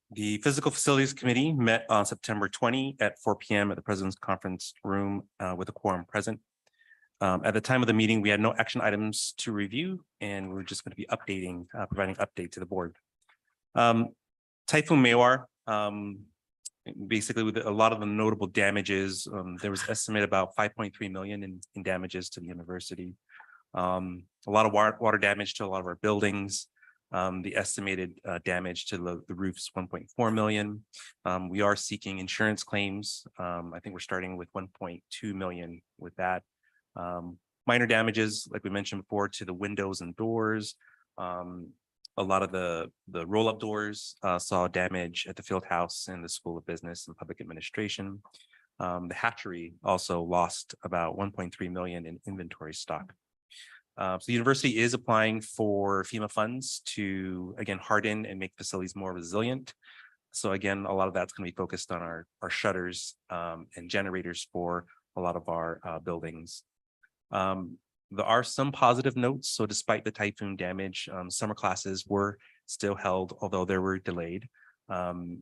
The Physical Facilities Committee met on September 20 at 4 p.m. at the President's Conference Room with a quorum present. At the time of the meeting, we had no action items to review, and we're just going to be updating, providing update to the board. Typhoon BOR, basically with a lot of the notable damages, there was estimated about 5.3 million in damages to the university. A lot of water damage to a lot of our buildings. The estimated damage to the roofs, 1.4 million. We are seeking insurance claims. I think we're starting with 1.2 million with that. Minor damages, like we mentioned before, to the windows and doors. A lot of the roll-up doors saw damage at the field house and the School of Business and Public Administration. The hatchery also lost about 1.3 million in inventory stock. So the university is applying for FEMA funds to, again, harden and make facilities more resilient. So again, a lot of that's going to be focused on our shutters and generators for a lot of our buildings. There are some positive notes. So despite the typhoon damage, summer classes were still held, although they were delayed. The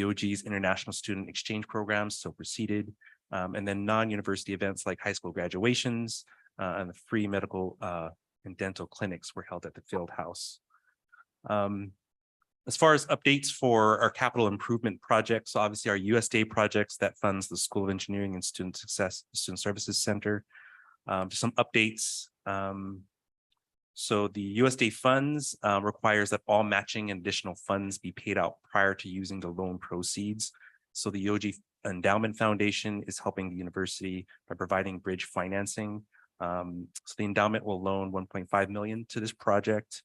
UOG's international student exchange programs still proceeded. And then non-university events like high school graduations and the free medical and dental clinics were held at the field house. As far as updates for our capital improvement projects, obviously our USDA projects that funds the School of Engineering and Student Success, Student Services Center. Just some updates. So the USDA funds requires that all matching and additional funds be paid out prior to using the loan proceeds. So the UOG Endowment Foundation is helping the university by providing bridge financing. So the endowment will loan 1.5 million to this project.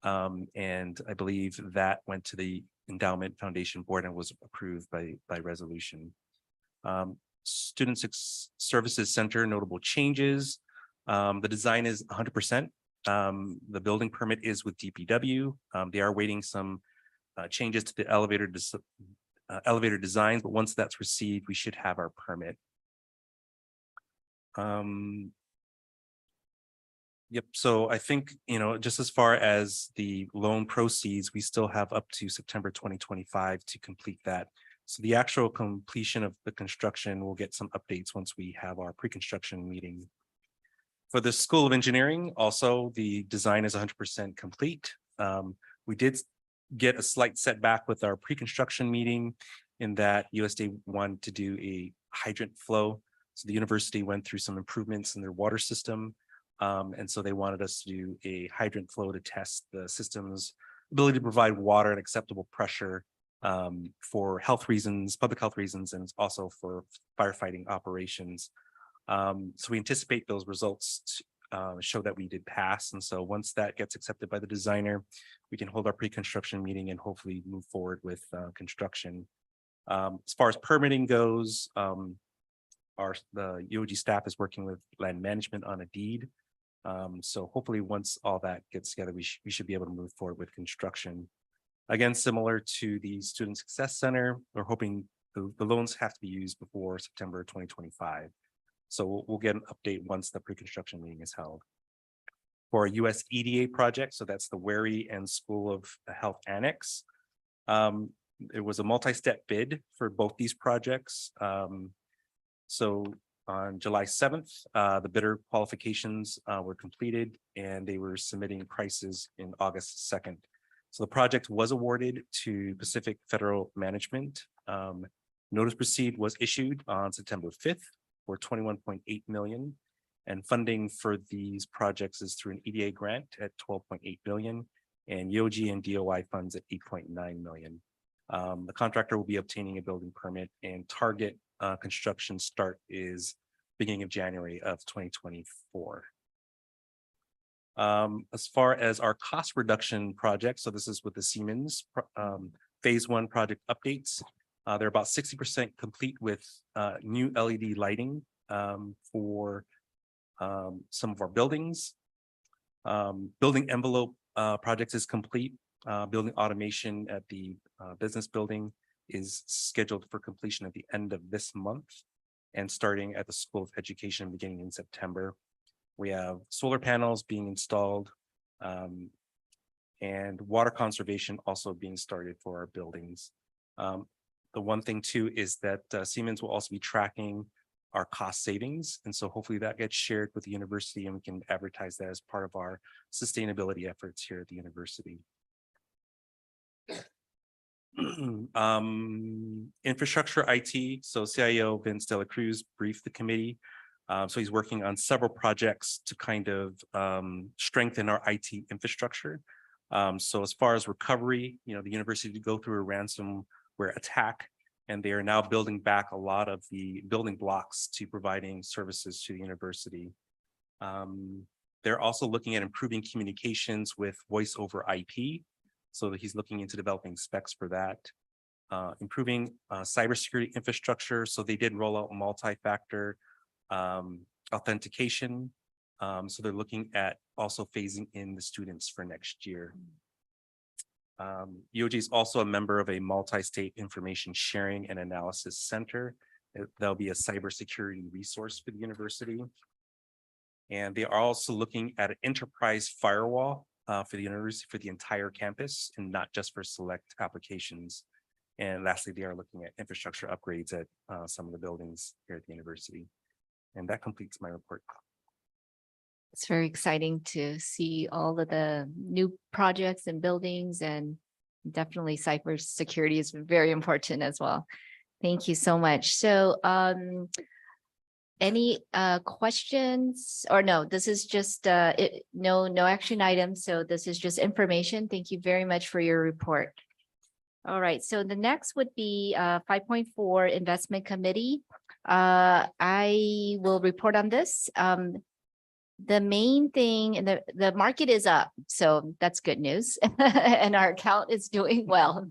And I believe that went to the Endowment Foundation board and was approved by resolution. Student Services Center, notable changes. The design is 100%. The building permit is with DPW. They are waiting some changes to the elevator designs, but once that's received, we should have our permit. Yep. So I think, just as far as the loan proceeds, we still have up to September 2025 to complete that. So the actual completion of the construction, we'll get some updates once we have our pre-construction meeting. For the School of Engineering, also the design is 100% complete. We did get a slight setback with our pre-construction meeting in that USDA wanted to do a hydrant flow. So the university went through some improvements in their water system. And so they wanted us to do a hydrant flow to test the system's ability to provide water at acceptable pressure for health reasons, public health reasons, and also for firefighting operations. So we anticipate those results show that we did pass. And so once that gets accepted by the designer, we can hold our pre-construction meeting and hopefully move forward with construction. As far as permitting goes, the UOG staff is working with land management on a deed. So hopefully once all that gets together, we should be able to move forward with construction. Again, similar to the Student Success Center, we're hoping the loans have to be used before September 2025. So we'll get an update once the pre-construction meeting is held. For a US EDA project, so that's the Wary and School of Health Annex. It was a multi-step bid for both these projects. So on July 7th, the bidder qualifications were completed and they were submitting prices in August 2nd. So the project was awarded to Pacific Federal Management. Notice proceed was issued on September 5th for 21.8 million. And funding for these projects is through an EDA grant at 12.8 million and YOGI and DOI funds at 8.9 million. The contractor will be obtaining a building permit and target construction start is beginning of January of 2024. As far as our cost reduction project, so this is with the Siemens phase 1 project updates. They're about 60% complete with new LED lighting for some of our buildings. Building envelope project is complete. Building automation at the business building is scheduled for completion at the end of this month and starting at the School of Education beginning in September. We have solar panels being installed and water conservation also being started for our buildings. The one thing too is that Siemens will also be tracking our cost savings. And so hopefully that gets shared with the university and we can advertise that as part of our sustainability efforts here at the university. Infrastructure IT. So CIO Vince Dela Cruz briefed the committee. So he's working on several projects to kind of strengthen our IT infrastructure. So as far as recovery, you know, the university did go through a ransomware attack, and they are now building back a lot of the building blocks to providing services to the university. They're also looking at improving communications with voice over IP. So that he's looking into developing specs for that. Improving cybersecurity infrastructure. So they did roll out multi-factor authentication. So they're looking at also phasing in the students for next year. EOG is also a member of a multi-state information sharing and analysis center. That'll be a cybersecurity resource for the university. And they are also looking at an enterprise firewall for the university for the entire campus and not just for select applications. And lastly, they are looking at infrastructure upgrades at some of the buildings here at the university. And that completes my report. It's very exciting to see all of the new projects and buildings, and definitely cybersecurity is very important as well. Thank you so much. So any questions or no, this is just no action items. So this is just information. Thank you very much for your report. All right, so the next would be 5.4 investment committee. I will report on this. The main thing, and the market is up, so that's good news. And our account is doing well.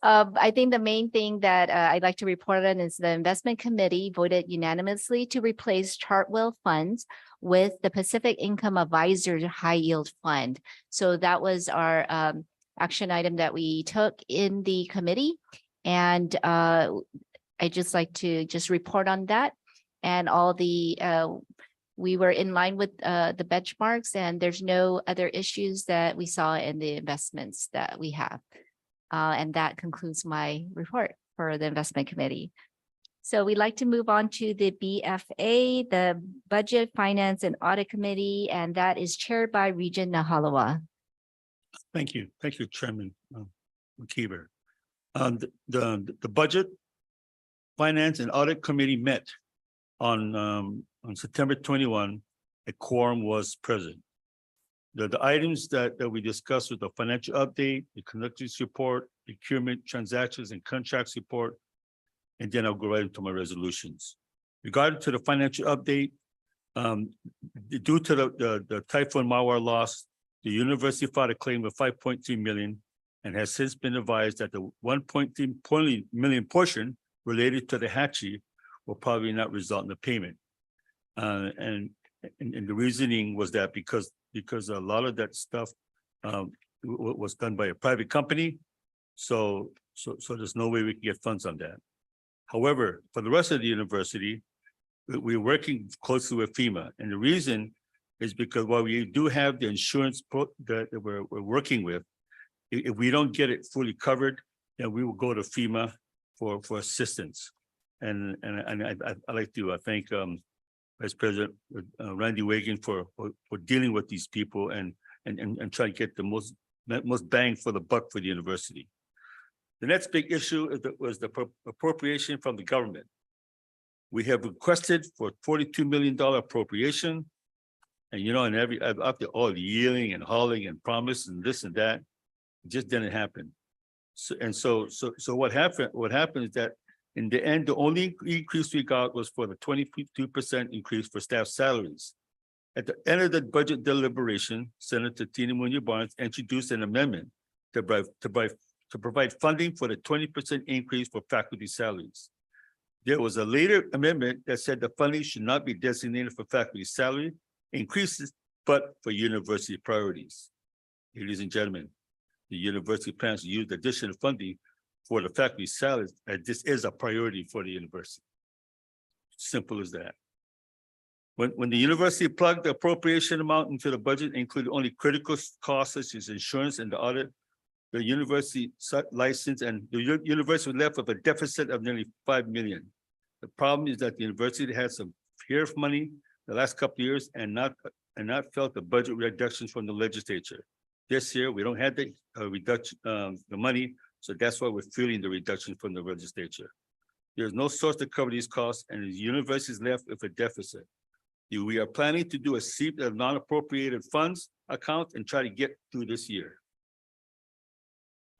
I think the main thing that I'd like to report on is the investment committee voted unanimously to replace Chartwell funds with the Pacific Income Advisor High Yield Fund. So that was our action item that we took in the committee. And I just like to just report on that. And all the, we were in line with the benchmarks, and there's no other issues that we saw in the investments that we have. And that concludes my report for the investment committee. So we'd like to move on to the BFA, the Budget, Finance, and Audit Committee, and that is chaired by Regent Nahalawa. Thank you. Thank you, Chairman McKeever. The Budget, Finance, and Audit Committee met on September 21. A quorum was present. The items that we discussed with the financial update, the conductors report, procurement transactions and contracts report, and then I'll go right into my resolutions. Regarding to the financial update, due to the Typhoon Mawar loss, the university filed a claim of 5.3 million and has since been advised that the 1.3 million portion related to the hatchery will probably not result in the payment. And the reasoning was that because a lot of that stuff was done by a private company, so there's no way we can get funds on that. However, for the rest of the university, we're working closely with FEMA, and the reason is because while we do have the insurance that we're working with, if we don't get it fully covered, then we will go to FEMA for assistance. And I'd like to thank Vice President Randy Wagon for dealing with these people and try to get the most bang for the buck for the university. The next big issue was the appropriation from the government. We have requested for $42 million appropriation And and after all the yelling and hauling and promise and this and that, it just didn't happen. So what happened is that in the end, the only increase we got was for the 22% increase for staff salaries. At the end of the budget deliberation, Senator Tina Munoz Barnes introduced an amendment to provide funding for the 20% increase for faculty salaries. There was a later amendment that said the funding should not be designated for faculty salary increases, but for university priorities. Ladies and gentlemen, the university plans to use the additional funding for the faculty salaries, as this is a priority for the university. Simple as that. When the university plugged the appropriation amount into the budget, including only critical costs such as insurance and the audit, the university license and the university was left with a deficit of nearly 5 million. The problem is that the university had some fear of money the last couple of years and not felt the budget reductions from the legislature. This year, we don't have the reduction, the money, so that's why we're feeling the reduction from the legislature. There's no source to cover these costs, and the university is left with a deficit. We are planning to do a SEEP of non-appropriated funds account and try to get through this year.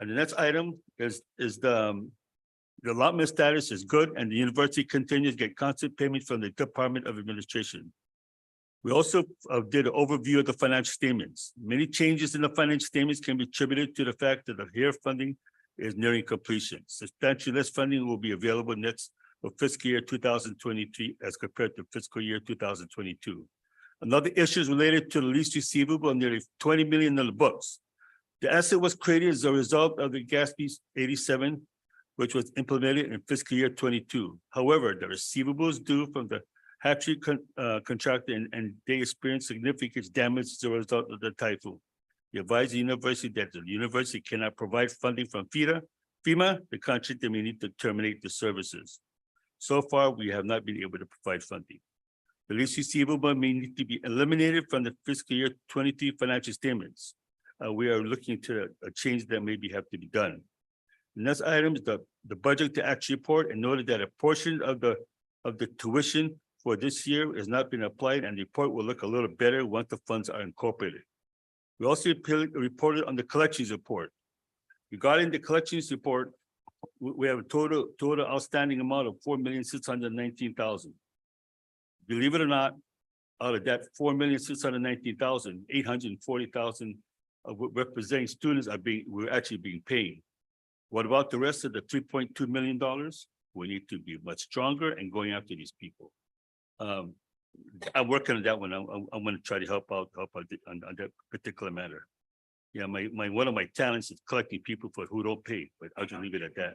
And the next item is the allotment status is good, and the university continues to get constant payment from the Department of Administration. We also did an overview of the financial statements. Many changes in the financial statements can be attributed to the fact that the HERE funding is nearing completion. Substantially less funding will be available next for fiscal year 2023 as compared to fiscal year 2022. Another issue is related to the lease receivable, nearly 20 million in the books. The asset was created as a result of the Gatsby 87, which was implemented in fiscal year 22. However, the receivables due from the hatchery contractor and they experienced significant damage as a result of the typhoon. We advised the university that the university cannot provide funding from FEMA, the contractor may need to terminate the services. So far, we have not been able to provide funding. The lease receivable may need to be eliminated from the fiscal year 23 financial statements. We are looking to a change that maybe have to be done. The next item is the budget to action report, and noted that a portion of the tuition for this year has not been applied, and the report will look a little better once the funds are incorporated. We also reported on the collections report. Regarding the collections report, we have a total outstanding amount of 4,619,000. Believe it or not, out of that 4,619,000, 840,000 representing students we're actually being paid. What about the rest of the $3.2 million? We need to be much stronger and going after these people. I'm working on that one. I'm going to try to help out on that particular matter. Yeah, one of my talents is collecting people for who don't pay, but I'll just leave it at that.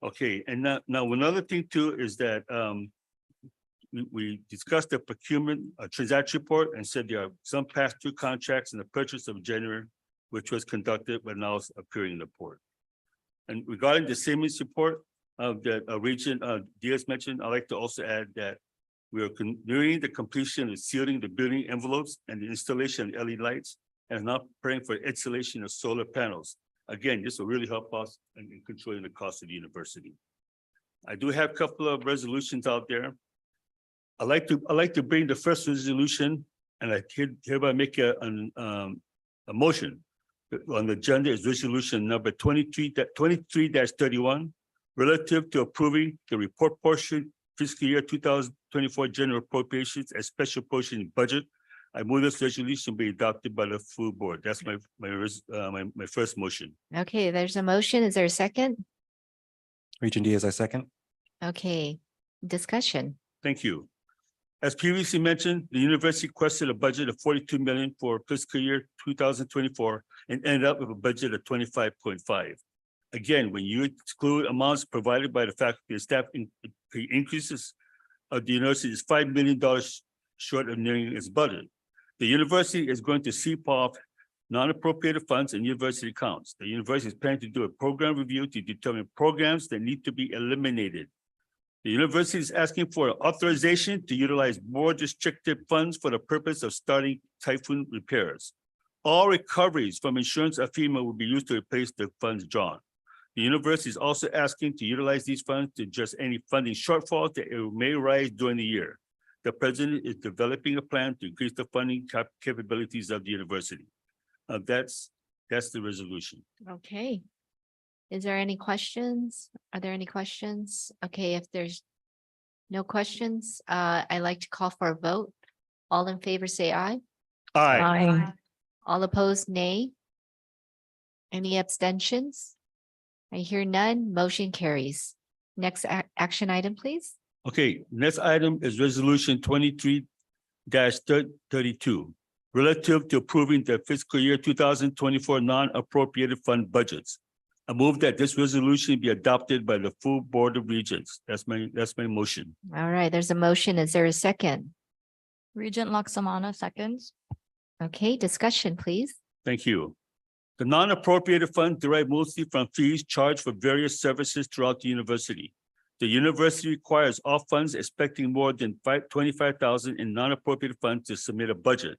Okay, and now another thing too is that we discussed the procurement transaction report and said there are some pass-through contracts in the purchase of January, which was conducted but now is appearing in the report. And regarding the savings report that Regent Diaz mentioned, I'd like to also add that we are nearing the completion of sealing the building envelopes and the installation of LED lights, and now preparing for installation of solar panels. Again, this will really help us in controlling the cost of the university. I do have a couple of resolutions out there. I like to bring the first resolution, and I hereby make a motion on the agenda is resolution number 23-31, relative to approving the report portion fiscal year 2024 general appropriations and special portion budget. I move this resolution be adopted by the full board. That's my first motion. Okay, there's a motion. Is there a second? Regent Diaz, I second. Okay, discussion. Thank you. As previously mentioned, the university requested a budget of 42 million for fiscal year 2024 and ended up with a budget of 25.5. Again, when you exclude amounts provided by the faculty and staff increases of the university is $5 million short of nearing its budget. The university is going to seep off non-appropriated funds and university accounts. The university is planning to do a program review to determine programs that need to be eliminated. The university is asking for authorization to utilize more restricted funds for the purpose of starting typhoon repairs. All recoveries from insurance of FEMA will be used to replace the funds drawn. The university is also asking to utilize these funds to address any funding shortfalls that may arise during the year. The president is developing a plan to increase the funding capabilities of the university. That's the resolution. Okay. Is there any questions? Are there any questions? Okay, if there's no questions, I'd like to call for a vote. All in favor, say aye. Aye. Aye. All opposed, nay. Any abstentions? I hear none. Motion carries. Next action item, please. Okay, next item is resolution 23-32. Relative to approving the fiscal year 2024 non-appropriated fund budgets. I move that this resolution be adopted by the full Board of Regents. That's my motion. All right, there's a motion. Is there a second? Regent Laksamana seconds. Okay, discussion, please. Thank you. The non-appropriated funds derive mostly from fees charged for various services throughout the university. The university requires all funds expecting more than $25,000 in non-appropriated funds to submit a budget.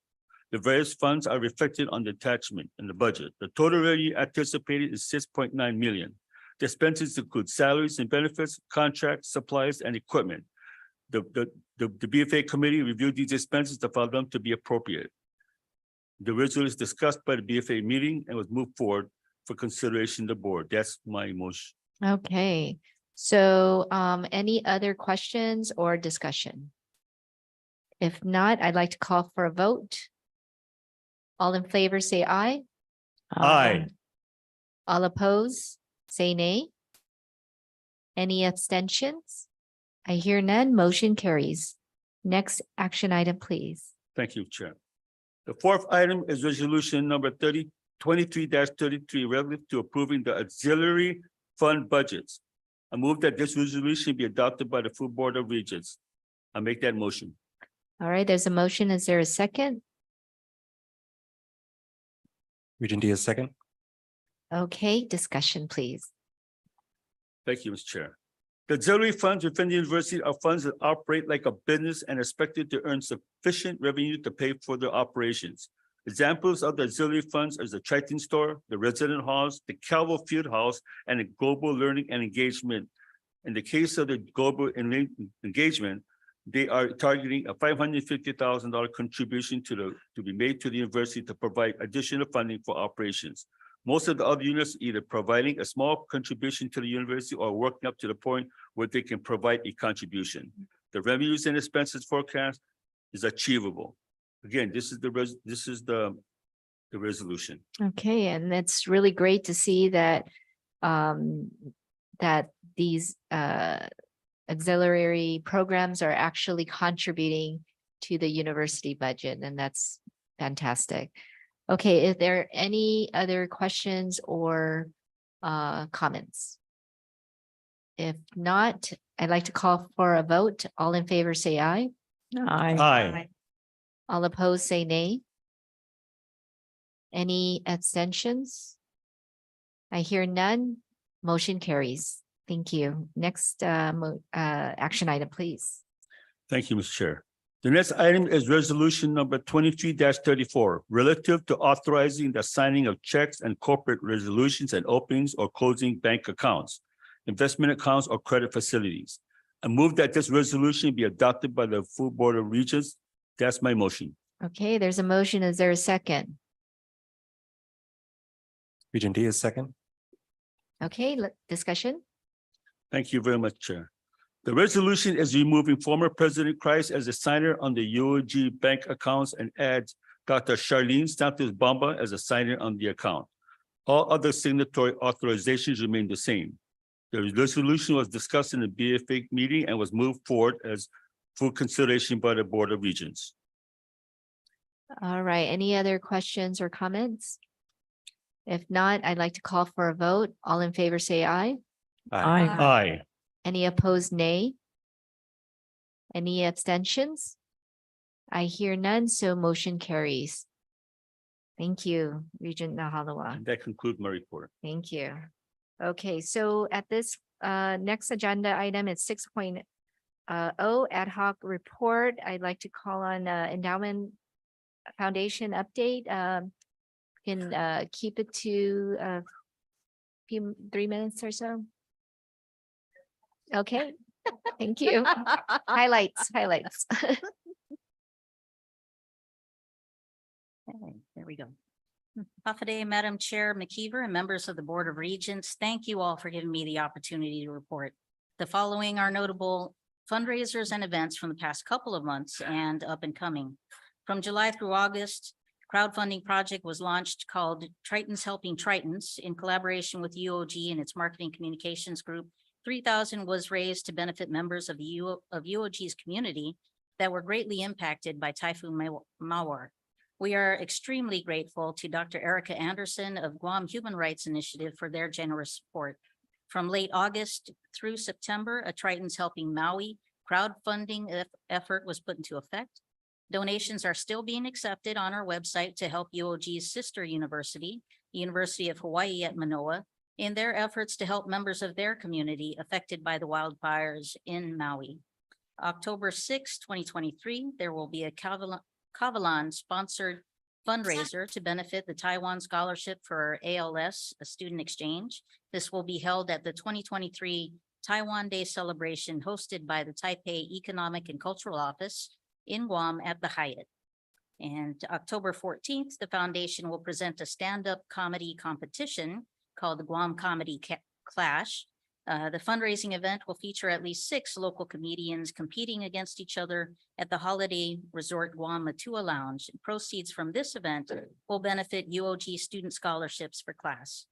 The various funds are reflected on the attachment in the budget. The total revenue anticipated is $6.9 million. The expenses include salaries and benefits, contracts, supplies, and equipment. The BFA committee reviewed these expenses to found them to be appropriate. The resolution is discussed by the BFA meeting and was moved forward for consideration of the board. That's my motion. Okay, so any other questions or discussion? If not, I'd like to call for a vote. All in favor, say aye. Aye. All opposed, say nay. Any abstentions? I hear none. Motion carries. Next action item, please. Thank you, Chair. The fourth item is resolution number 23-33 relative to approving the auxiliary fund budgets. I move that this resolution be adopted by the full Board of Regents. I make that motion. All right, there's a motion. Is there a second? Regent Diaz, second. Okay, discussion, please. Thank you, Mr. Chair. The auxiliary funds within the university are funds that operate like a business and expected to earn sufficient revenue to pay for their operations. Examples of the auxiliary funds are the Triton Store, the Resident Halls, the Calvo Field House, and the Global Learning and Engagement. In the case of the Global Engagement, they are targeting a $550,000 contribution to be made to the university to provide additional funding for operations. Most of the other units either providing a small contribution to the university or working up to the point where they can provide a contribution. The revenues and expenses forecast is achievable. Again, this is the resolution. Okay, and it's really great to see that that these auxiliary programs are actually contributing to the university budget, and that's fantastic. Okay, is there any other questions or comments? If not, I'd like to call for a vote. All in favor, say aye. Aye. Aye. All opposed, say nay. Any abstentions? I hear none. Motion carries. Thank you. Next action item, please. Thank you, Mr. Chair. The next item is resolution number 23-34, relative to authorizing the signing of checks and corporate resolutions and openings or closing bank accounts, investment accounts, or credit facilities. I move that this resolution be adopted by the full Board of Regents. That's my motion. Okay, there's a motion. Is there a second? Regent Diaz, second. Okay, discussion. Thank you very much, Chair. The resolution is removing former President Christ as a signer on the UOG bank accounts and adds Dr. Charlene Santos Bamba as a signer on the account. All other signatory authorizations remain the same. The resolution was discussed in the BFA meeting and was moved forward as full consideration by the Board of Regents. All right, any other questions or comments? If not, I'd like to call for a vote. All in favor, say aye. Aye. Aye. Any opposed, nay? Any abstentions? I hear none, so motion carries. Thank you, Regent Nahalawa. And that concludes my report. Thank you. Okay, so at this next agenda item, it's 6.0 ad hoc report. I'd like to call on Endowment Foundation update. Can keep it to a few 3 minutes or so. Okay, Thank you. Highlights. Okay, there we go. Day, Madam Chair McKeever and members of the Board of Regents, thank you all for giving me the opportunity to report. The following are notable fundraisers and events from the past couple of months and up and coming. From July through August, crowdfunding project was launched called Tritons Helping Tritons in collaboration with UOG and its marketing communications group. 3,000 was raised to benefit members of UOG's community that were greatly impacted by Typhoon Mawar. We are extremely grateful to Dr. Erica Anderson of Guam Human Rights Initiative for their generous support. From late August through September, a Tritons Helping Maui crowdfunding effort was put into effect. Donations are still being accepted on our website to help UOG's sister university, University of Hawaii at Manoa, in their efforts to help members of their community affected by the wildfires in Maui. October 6, 2023, there will be a Kavalon sponsored fundraiser to benefit the Taiwan Scholarship for ALS, a student exchange. This will be held at the 2023 Taiwan Day celebration hosted by the Taipei Economic and Cultural Office in Guam at the Hyatt. And October 14th, the foundation will present a stand-up comedy competition called the Guam Comedy Clash. The fundraising event will feature at least 6 local comedians competing against each other at the Holiday Resort Guam Matua Lounge. Proceeds from this event will benefit UOG student scholarships for class.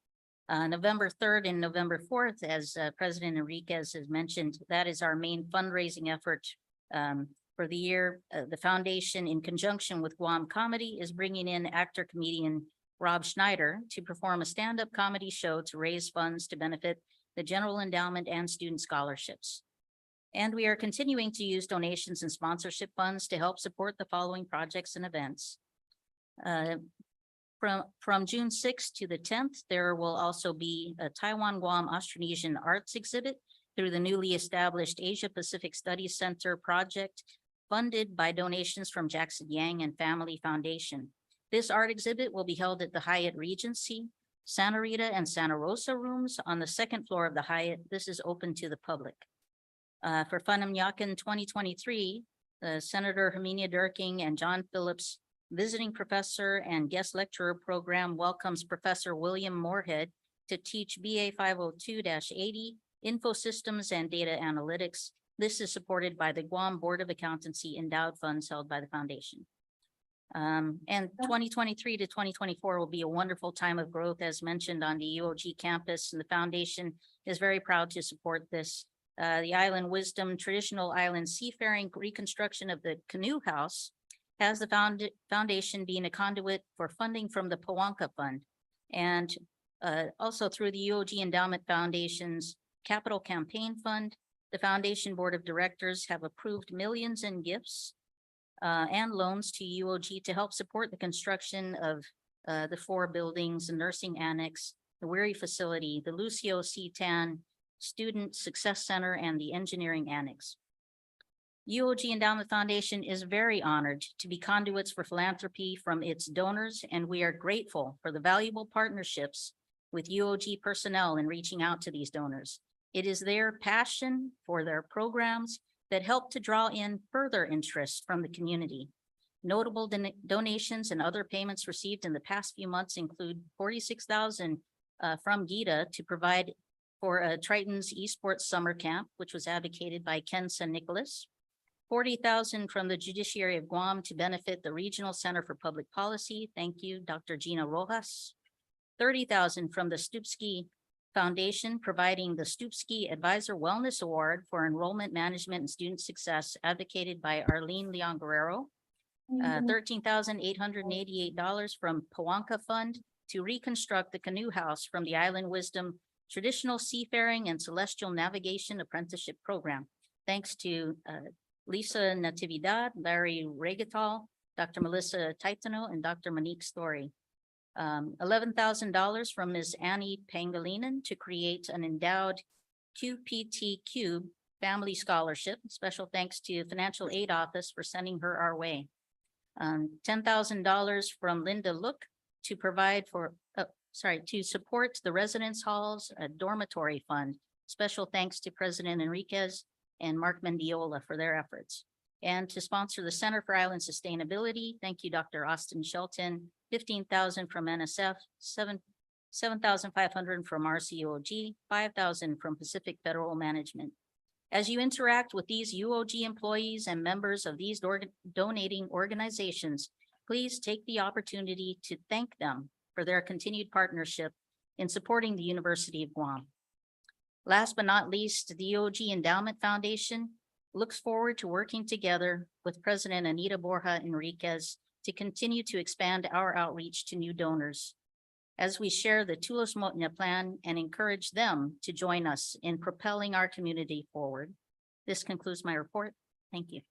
November 3rd and November 4th, as President Enriquez has mentioned, that is our main fundraising effort for the year. The foundation, in conjunction with Guam Comedy, is bringing in actor-comedian Rob Schneider to perform a stand-up comedy show to raise funds to benefit the General Endowment and student scholarships. And we are continuing to use donations and sponsorship funds to help support the following projects and events. From June 6th to the 10th, there will also be a Taiwan Guam Austronesian Arts exhibit through the newly established Asia Pacific Studies Center project, funded by donations from Jackson Yang and Family Foundation. This art exhibit will be held at the Hyatt Regency, Santa Rita and Santa Rosa rooms on the 2nd floor of the Hyatt. This is open to the public. For Funamyakan 2023, Senator Herminia Durking and John Phillips Visiting Professor and Guest Lecturer Program welcomes Professor William Moorhead to teach BA 502-80 Info Systems and Data Analytics. This is supported by the Guam Board of Accountancy endowed funds held by the foundation. And 2023 to 2024 will be a wonderful time of growth, as mentioned, on the UOG campus, and the foundation is very proud to support this. The Island Wisdom Traditional Island Seafaring reconstruction of the Canoe House has the foundation being a conduit for funding from the Pawanka Fund. And also through the UOG Endowment Foundation's Capital Campaign Fund, the Foundation Board of Directors have approved millions in gifts and loans to UOG to help support the construction of the 4 buildings, the nursing annex, the Weary facility, the Lucio C. Tan Student Success Center, and the engineering annex. UOG Endowment Foundation is very honored to be conduits for philanthropy from its donors, and we are grateful for the valuable partnerships with UOG personnel in reaching out to these donors. It is their passion for their programs that help to draw in further interest from the community. Notable donations and other payments received in the past few months include $46,000 from Gita to provide for a Triton's Esports Summer Camp, which was advocated by Ken San Nicolas. $40,000 from the Judiciary of Guam to benefit the Regional Center for Public Policy. Thank you, Dr. Gina Rojas. $30,000 from the Stupski Foundation, providing the Stupski Advisor Wellness Award for Enrollment Management and Student Success, advocated by Arlene Leon Guerrero. $13,888 from Pawanka Fund to reconstruct the Canoe House from the Island Wisdom Traditional Seafaring and Celestial Navigation Apprenticeship Program. Thanks to Lisa Natividad, Larry Regatal, Dr. Melissa Taitano, and Dr. Monique Story. $11,000 from Ms. Annie Pangilinan to create an endowed QPT Cube Family Scholarship. Special thanks to Financial Aid Office for sending her our way. $10,000 from Linda Look to provide for, to support the Residence Halls Dormitory Fund. Special thanks to President Enriquez and Mark Mendiola for their efforts. And to sponsor the Center for Island Sustainability, thank you, Dr. Austin Shelton, 15,000 from NSF, 7,500 from RCOG, 5,000 from Pacific Federal Management. As you interact with these UOG employees and members of these donating organizations, please take the opportunity to thank them for their continued partnership in supporting the University of Guam. Last but not least, the UOG Endowment Foundation looks forward to working together with President Anita Borja Enriquez to continue to expand our outreach to new donors as we share the Tulos Motnya plan and encourage them to join us in propelling our community forward. This concludes my report. Thank you.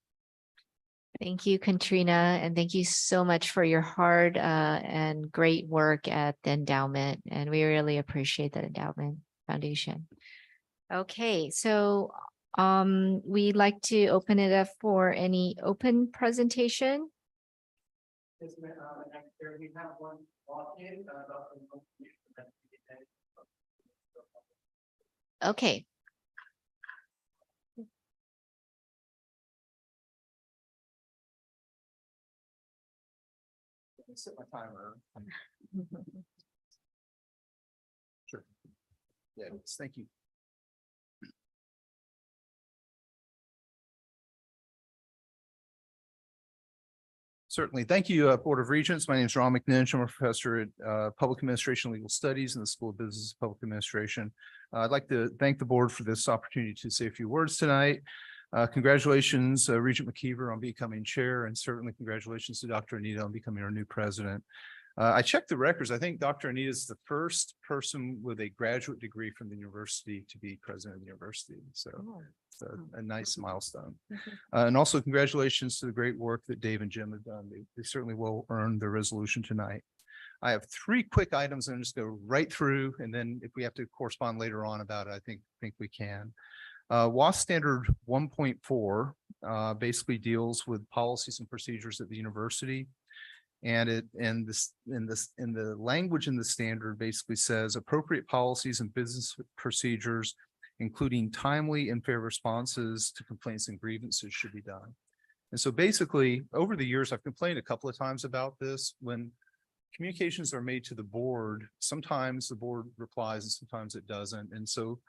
Thank you, Katrina, and thank you so much for your hard and great work at the endowment. And we really appreciate the Endowment Foundation. Okay, so we'd like to open it up for any open presentation. Okay. Set my timer. Sure. Yeah, thank you. Certainly. Thank you, Board of Regents. My name is Ron McNinch. I'm a professor at Public Administration and Legal Studies in the School of Business and Public Administration. I'd like to thank the board for this opportunity to say a few words tonight. Congratulations, Regent McKeever, on becoming chair, and certainly congratulations to Dr. Anita on becoming our new president. I checked the records. I think Dr. Anita is the first person with a graduate degree from the university to be president of the university. So it's a nice milestone. And also congratulations to the great work that Dave and Jim have done. They certainly will earn the resolution tonight. I have 3 quick items and I'm just go right through. And then if we have to correspond later on about it, I think we can. WAS standard 1.4 basically deals with policies and procedures at the university. And in the language in the standard basically says appropriate policies and business procedures, including timely and fair responses to complaints and grievances, should be done. And so basically over the years, I've complained a couple of times about this. When communications are made to the board, sometimes the board replies and sometimes it doesn't. And so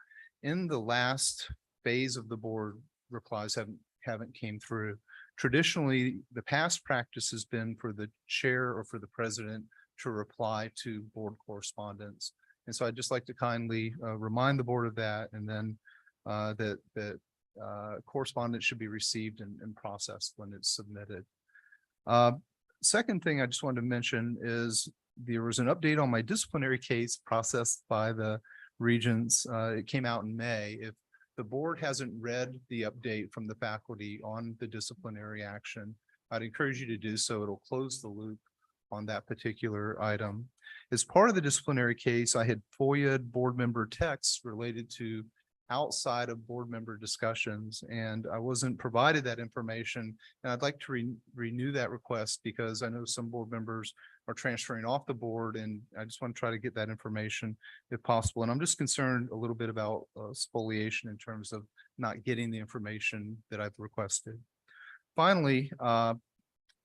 in the last phase of the board, replies haven't came through. Traditionally, the past practice has been for the chair or for the president to reply to board correspondence. And so I'd just like to kindly remind the board of that, and then that correspondence should be received and processed when it's submitted. Second thing I just wanted to mention is there was an update on my disciplinary case processed by the regents. It came out in May. If the board hasn't read the update from the faculty on the disciplinary action, I'd encourage you to do so. It'll close the loop on that particular item. As part of the disciplinary case, I had FOIA'd board member texts related to outside of board member discussions, and I wasn't provided that information. And I'd like to renew that request because I know some board members are transferring off the board, and I just want to try to get that information if possible. And I'm just concerned a little bit about spoliation in terms of not getting the information that I've requested. Finally, I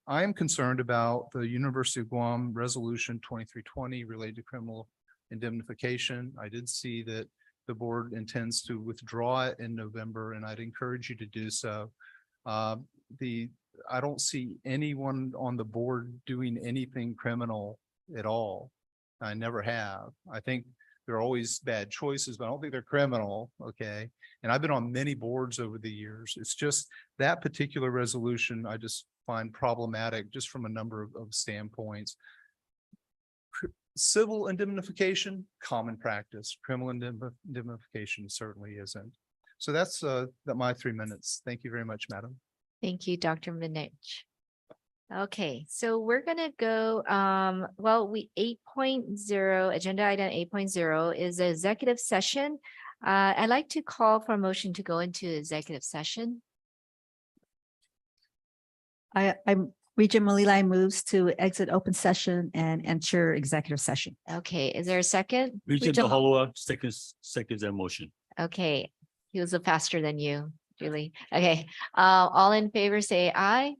am concerned about the University of Guam Resolution 2320 related to criminal indemnification. I did see that the board intends to withdraw it in November, and I'd encourage you to do so. I don't see anyone on the board doing anything criminal at all. I never have. I think there are always bad choices, but I don't think they're criminal. Okay. And I've been on many boards over the years. It's just that particular resolution I just find problematic just from a number of standpoints. Civil indemnification, common practice. Criminal indemnification certainly isn't. So that's my 3 minutes. Thank you very much, madam. Thank you, Dr. Minich. Okay, so we're gonna go, 8.0, agenda item 8.0 is the executive session. I'd like to call for a motion to go into executive session. Regent Malilai moves to exit open session and enter executive session. Okay, is there a second? Regent Bahaloa seconds that motion. Okay, he was faster than you. Julie. Okay, all in favor, say aye.